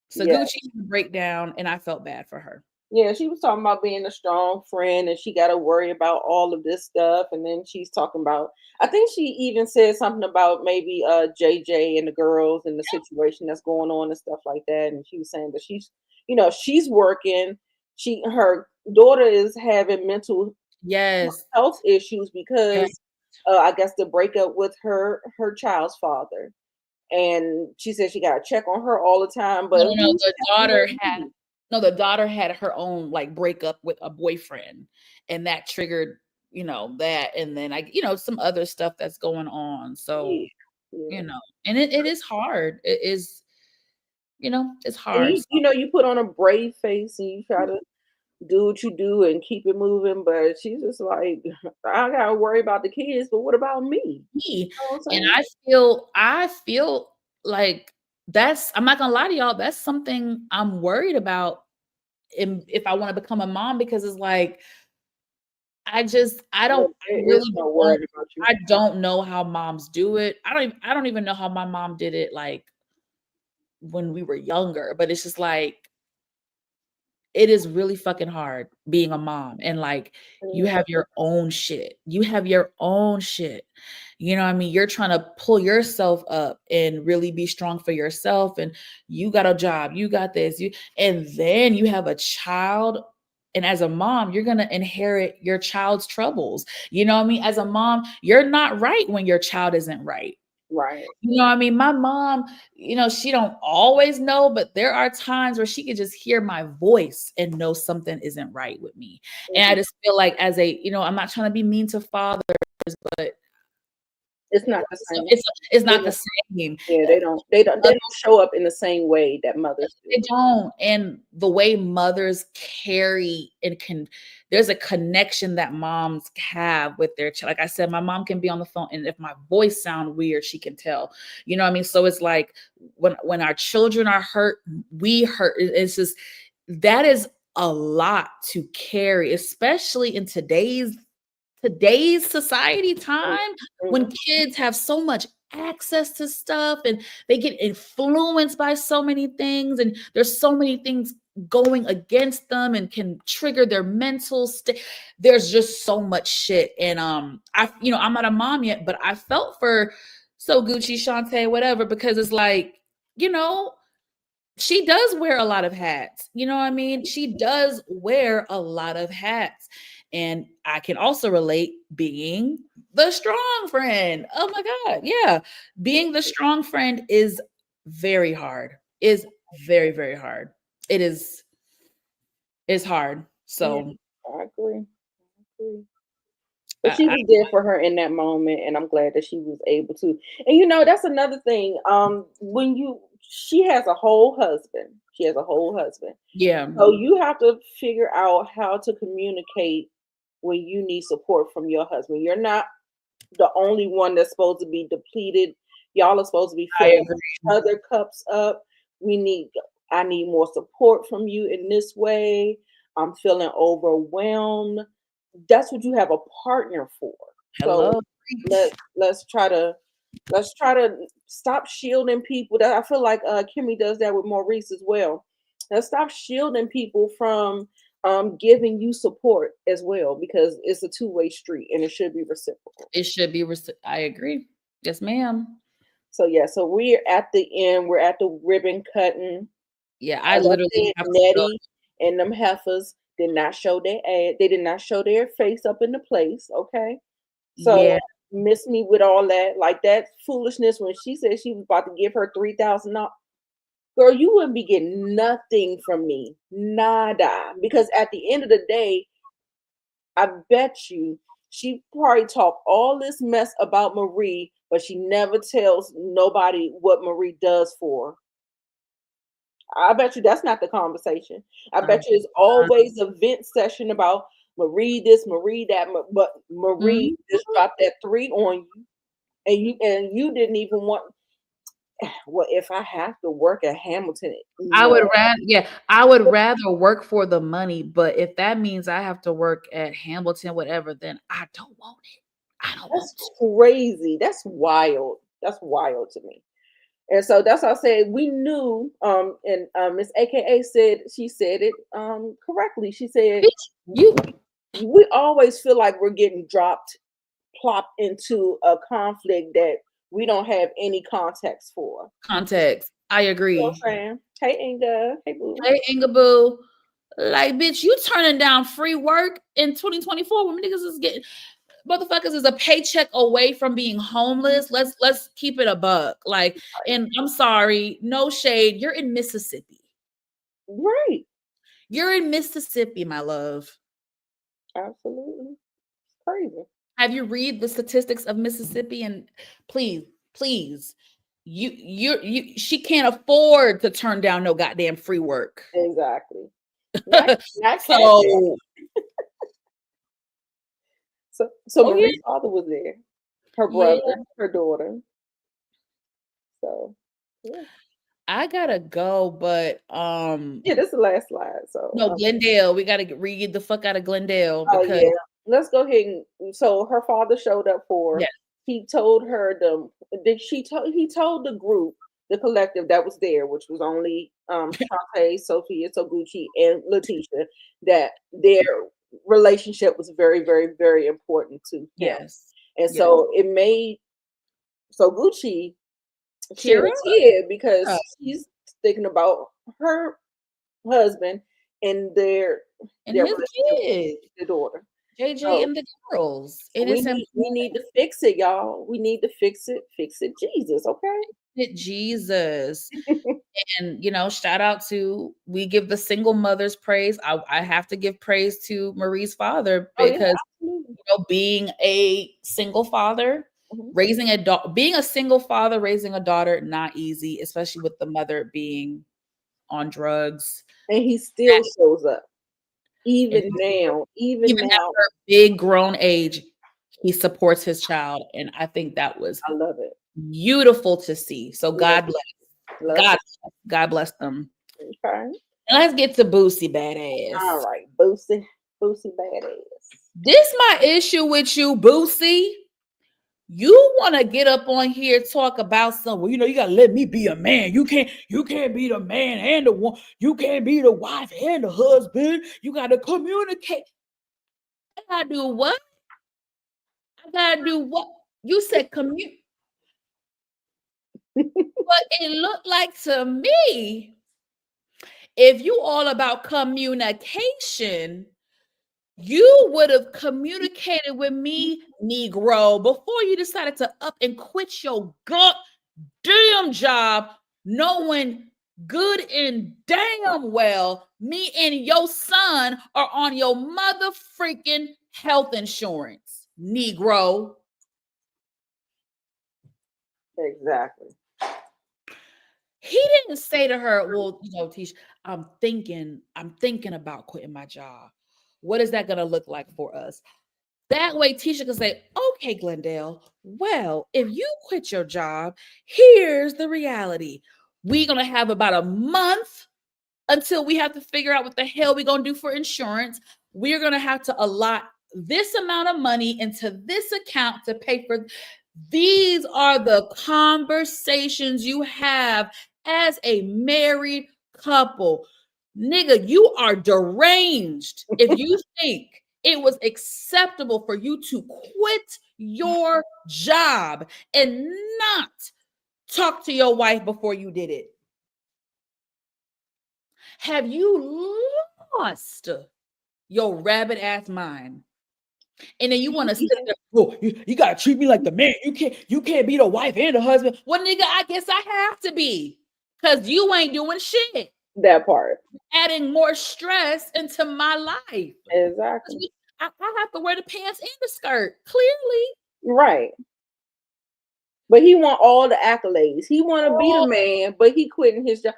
So Yeah. Gucci breakdown, and I felt bad for her. Yeah, she was talking about being a strong friend and she got to worry about all of this stuff. And then she's talking about, I think she even said something about maybe JJ and the girls and the situation that's going on and stuff like that. And she was saying that she's working. Her daughter is having mental Yes. health issues Yes. because I guess the breakup with her child's father. And she said she got to check on her all the time. But No, who's checking on you? the daughter had her own like breakup with a boyfriend, and that triggered, that, and then some other stuff that's going on. Yeah. So, Yeah. and it is hard. It is it's And hard. you put on a brave face and you try to do what you do and keep it moving, but she's just like, I gotta worry about the kids, but what about me? Me. You know what I'm And saying? I feel like I'm not gonna lie to y'all, that's something I'm worried about if I want to become a mom, because it's like I Well, don't I there is really no don't worrying about you. I don't know how moms do it. I don't even know how my mom did it like when we were younger, but it's just like it is really fucking hard being a mom, and like you Mm, have your own shit. You have your own shit. You know what I mean? You're trying to pull yourself up and really be strong for yourself, and you got a job, you got this, and then you have a child, and as a mom, you're going to inherit your child's troubles. You know what I mean? As a mom, you're not right when your child isn't right. right. You know what I mean? My mom, she don't always know, but there are times where she could just hear my voice and know something isn't right with me. And I Mhm. just feel like I'm not trying to be mean to fathers, but It's not the same. it's They not the don't, same. yeah, they don't show up in the same way that mothers do. They don't. And the way mothers carry there's a connection that moms have with their child. Like I said, my mom can be on the phone, and if my voice sounds weird, she can tell. You know what I mean? So it's like when our children are hurt, we hurt. It's just that is a lot to carry, especially in today's society time, when Mhm. kids have so much access to stuff and they get influenced by so many things, and there's so many things going against them and can trigger their mental state. There's just so much shit. And I'm not a mom yet, but I felt for So Gucci, Shantae, whatever, because it's like, you know she does wear a lot of hats. You know what I mean? She does wear a lot of hats. And I can also relate being the strong friend. Oh my God. Yeah. Being the strong friend is very hard. Is very, very hard. It is hard. Yeah, So I agree. I agree. But she I was there for her in that moment, and I'm glad that she was able to. And that's another thing. She has a whole husband. She has a whole husband. yeah. So you have to figure out how to communicate when you need support from your husband. You're not the only one that's supposed to be depleted. Y'all are supposed to be I filling agree. each other cups up. I need more support from you in this way. I'm feeling overwhelmed. That's what you have a partner for. So Hello. let's try to stop shielding people. That I feel like Kimmy does that with Maurice as well. Let's stop shielding people from giving you support as well, because it's a two-way street and it should be reciprocal. It should be. I agree. Yes, ma'am. So yeah, so we're at the end. We're at the ribbon cutting. Yeah, I As I literally said, have to go. Nettie and them heifers did not show their ad. They did not show their face up in the place. Okay, so Yeah. miss me with all that, like that foolishness when she said she was about to give her $3,000. Girl, you wouldn't be getting nothing from me, nada. Because at the end of the day, I bet you she probably talked all this mess about Marie, but she never tells nobody what Marie does for her. I bet you that's not the conversation. I bet you it's always a vent session about Marie this, Marie that, but Marie Mhm. just dropped that three on you, and you didn't even want. Well, if I have to work at Hamilton, no, I would rather work for the money, but if that means I have to work at Hamilton, whatever, then I don't want it. I don't want that's to. crazy. That's wild. That's wild to me. And so that's why I said we knew. And Miss AKA said it correctly. She said Bitch, you we always feel like we're getting plopped into a conflict that we don't have any context for. context. I You know agree. what I'm saying? Hey Inga, hey boo. Hey, Ingaboo. Like, bitch, you turning down free work in 2024 when niggas is getting motherfuckers is a paycheck away from being homeless. Let's keep it a buck. Like, and I'm sorry, no shade. You're in Mississippi. Right. You're in Mississippi, my love. Absolutely. It's crazy. Have you read the statistics of Mississippi? And please, please, she can't afford to turn down no goddamn free work. Exactly. Not Cash App. So So Oh, yeah. Marie's father was there, her Yeah. brother, her daughter. So yeah, I gotta go, but yeah. This is the last slide. So no, Glendale. We gotta read the fuck out of Glendale oh because yeah, let's go ahead and so her father showed up for her. yeah, He told her he told the group, the collective that was there, which was only Shantae, Sophia, Toguchi, and Letitia, that their relationship was very, very, very important to him. yes, And yes. so it made Gucci shed Kira, a tear because she's thinking about her husband and their and his relationship kids, with the daughter. JJ So and the girls, and it's we need to fix it, y'all. We need to fix it. Fix it, Jesus. Okay. important. Jesus. And shout out to, we give the single mothers praise. I have to give praise to Marie's father Oh yeah, because absolutely. being a single father, Mhm. being a single father raising a daughter, not easy, especially with the mother being on drugs. And he still shows up, And even now. Even even at now, her big grown age, he supports his child, and I think that was I love it. beautiful to see. So God bless, Love it. God bless them. Okay. And let's get to Boosie Badass. All right, Boosie Badass. This my issue with you, Boosie. You want to get up on here, talk about something. Well, you gotta let me be a man. You can't be the man and the one. You can't be the wife and the husband. You gotta communicate. I gotta do what? I gotta do what? You said commute. But it looked like to me, if you all about communication, you would have communicated with me, Negro, before you decided to up and quit your damn job, knowing good and damn well me and your son are on your mother freaking health insurance, Negro. Exactly. He didn't say to her, well, Tish, I'm thinking about quitting my job. What is that going to look like for us? That way, Tisha can say, okay, Glendale, well, if you quit your job, here's the reality. We're going to have about a month until we have to figure out what the hell we're going to do for insurance. We're going to have to allot this amount of money into this account to pay for. These are the conversations you have as a married couple. Nigga, you are deranged if you think it was acceptable for you to quit your job and not talk to your wife before you did it. Have you lost your rabbit ass mind? And then you want to sit there, oh, you gotta treat me like the man. You can't be the wife and the husband. Well, nigga, I guess I have to be, because you ain't doing shit. That part. Adding more stress into my life. Exactly. I have to wear the pants and the skirt, clearly. Right. But he want all the accolades. He want to be the man, but he quitting his job.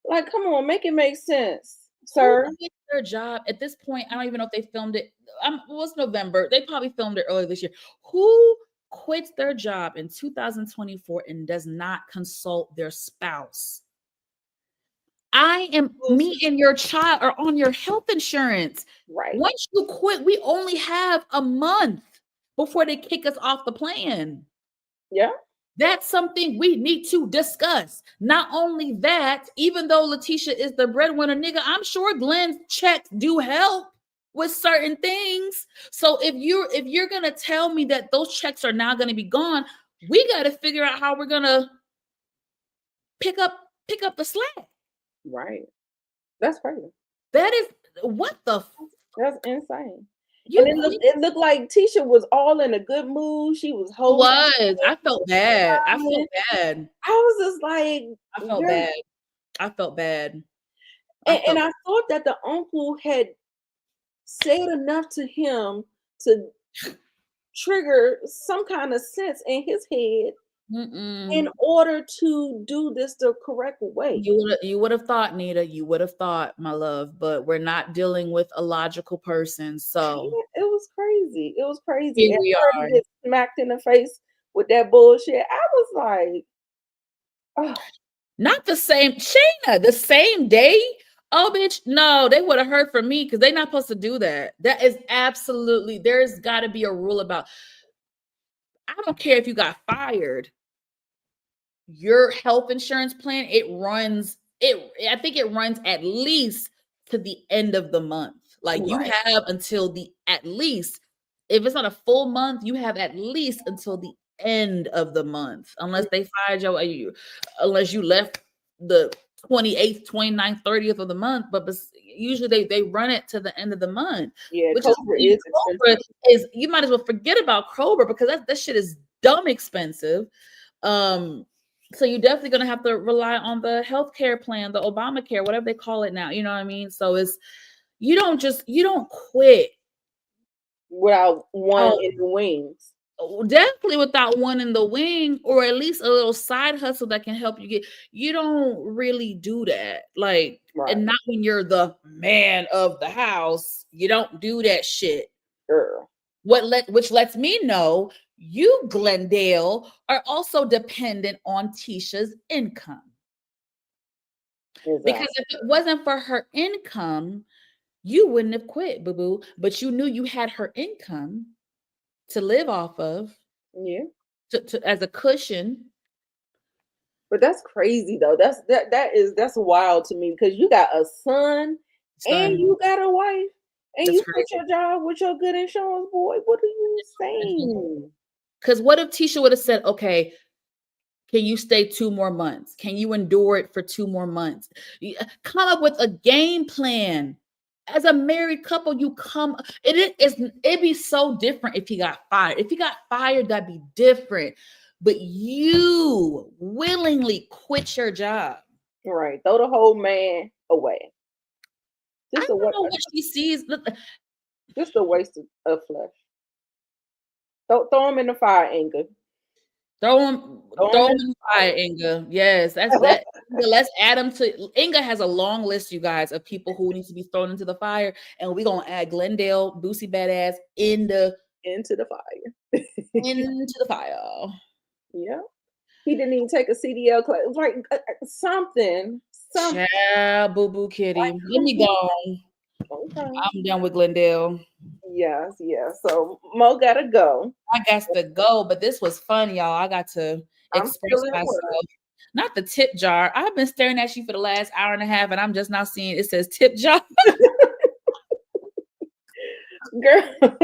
Like, come on, make it make sense, sir. Who quit their job at this point? I don't even know if they filmed it. It was November. They probably filmed it earlier this year. Who quits their job in 2024 and does not consult their spouse? Me and your child are on your health insurance. Right. Once you quit, we only have a month before they kick us off the plan. Yeah. That's something we need to discuss. Not only that, even though Letitia is the breadwinner, nigga, I'm sure Glenn's checks do help with certain things. So if you're gonna tell me that those checks are now gonna be gone, we got to figure out how we're gonna pick up the slack. Right. That's crazy. That is what the. That's insane. And it looked like Tisha was all in a good mood. She was holding. I felt bad. I was just like, I felt bad. I felt bad. And I thought that the uncle had said enough to him to trigger some kind of sense in his head in order to do this the correct way. You would have thought, Nita, you would have thought, my love, but we're not dealing with a logical person. So It was crazy. It was crazy. here And we her are. to get smacked in the face with that bullshit. I was like, oh, Not the same, Shayna, the same day. Oh, bitch, no, they would have heard from me because they're not supposed to do that. That is absolutely, there's got to be a rule about, I don't care if you got fired. Your health insurance plan, I think it runs at least to the end of the month. Like you right. have until at least, if it's not a full month, you have at least until the end of the month, unless they fired you, unless you left the 28th, 29th, 30th of the month. But usually they run it to the end of the month. Yeah, which Cobra is you might as well forget about Cobra because that shit is dumb expensive. So you're definitely going to have to rely on the healthcare plan, the Obamacare, whatever they call it now. You know what I mean? So you don't quit without one in the wings. Definitely without one in the wing, or at least a little side hustle that can help you don't really do that. Like, right. And not when you're the man of the house. You don't do that shit. Girl. Which lets me know you, Glendale, are also dependent on Tisha's income. Exactly. Because if it wasn't for her income, you wouldn't have quit, boo-boo. But you knew you had her income to live off of. Yeah. To as a cushion. But that's crazy though. That's wild to me because you got a son. And you got a wife. And that's you quit your job with your good insurance, boy. What are you saying? Because what if Tisha would have said, okay, can you stay 2 more months? Can you endure it for 2 more months? Come up with a game plan. As a married couple, it'd be so different if he got fired. If he got fired, that'd be different. But you willingly quit your job. Right. Throw the whole man away. I don't know what she sees. Just a waste of flesh. Throw him in the fire, Inga. Throw him in the fire, Inga. Yes, that's that. Let's add him to. Inga has a long list, you guys, of people who need to be thrown into the fire, and we're gonna add Glendale, Boosie Badass into the fire. Into the fire. Yeah, he didn't even take a CDL class. Like something. Yeah, boo boo kitty. Let me go. Okay. I'm done with Glendale. Yes. So Mo gotta go. I got to go, but this was fun, y'all. I got to express myself. Not the tip jar. I've been staring at you for the last hour and a half, and I'm just now seeing it says tip jar. Girl, that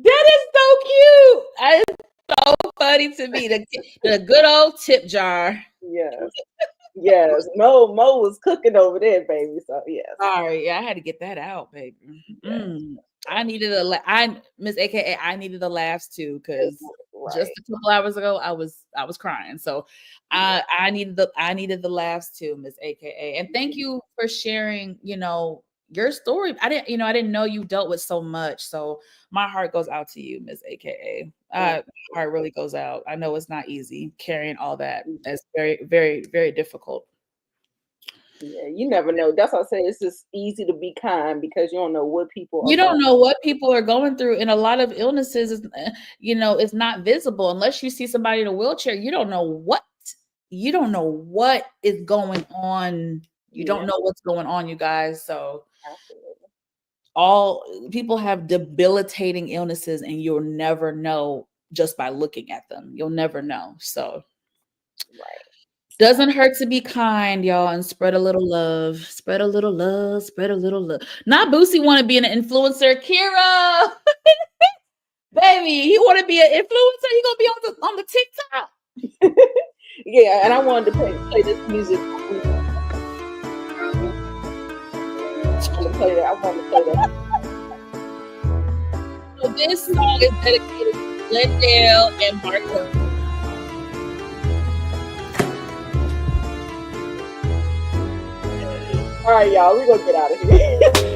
is so cute. It's so funny to me. The good old tip jar. Yes. Mo was cooking over there, baby. So yes. Sorry, I had to get that out, baby. I needed Miss AKA. I needed the laughs too, because just a couple hours ago I was crying. So I needed the laughs too, Miss AKA. And thank you for sharing. Your story. I didn't know you dealt with so much. So my heart goes out to you, Miss AKA. My heart really goes out. I know it's not easy carrying all that. It's very, very, very difficult. Yeah, you never know. That's why I say it's just easy to be kind because you don't know what people are going through. And a lot of illnesses is, it's not visible unless you see somebody in a wheelchair. You don't know what is going on. You don't know what's going on, you guys. So all people have debilitating illnesses and you'll never know just by looking at them. You'll never know. So doesn't hurt to be kind, y'all, and spread a little love. Spread a little love. Spread a little love. Not Boosie want to be an influencer. Kira, baby, he want to be an influencer. He gonna be on the TikTok. Yeah, and I wanted to play this music. I want to play that. So this song is dedicated to Glendale and Marco. All right, y'all, we're gonna get out of here.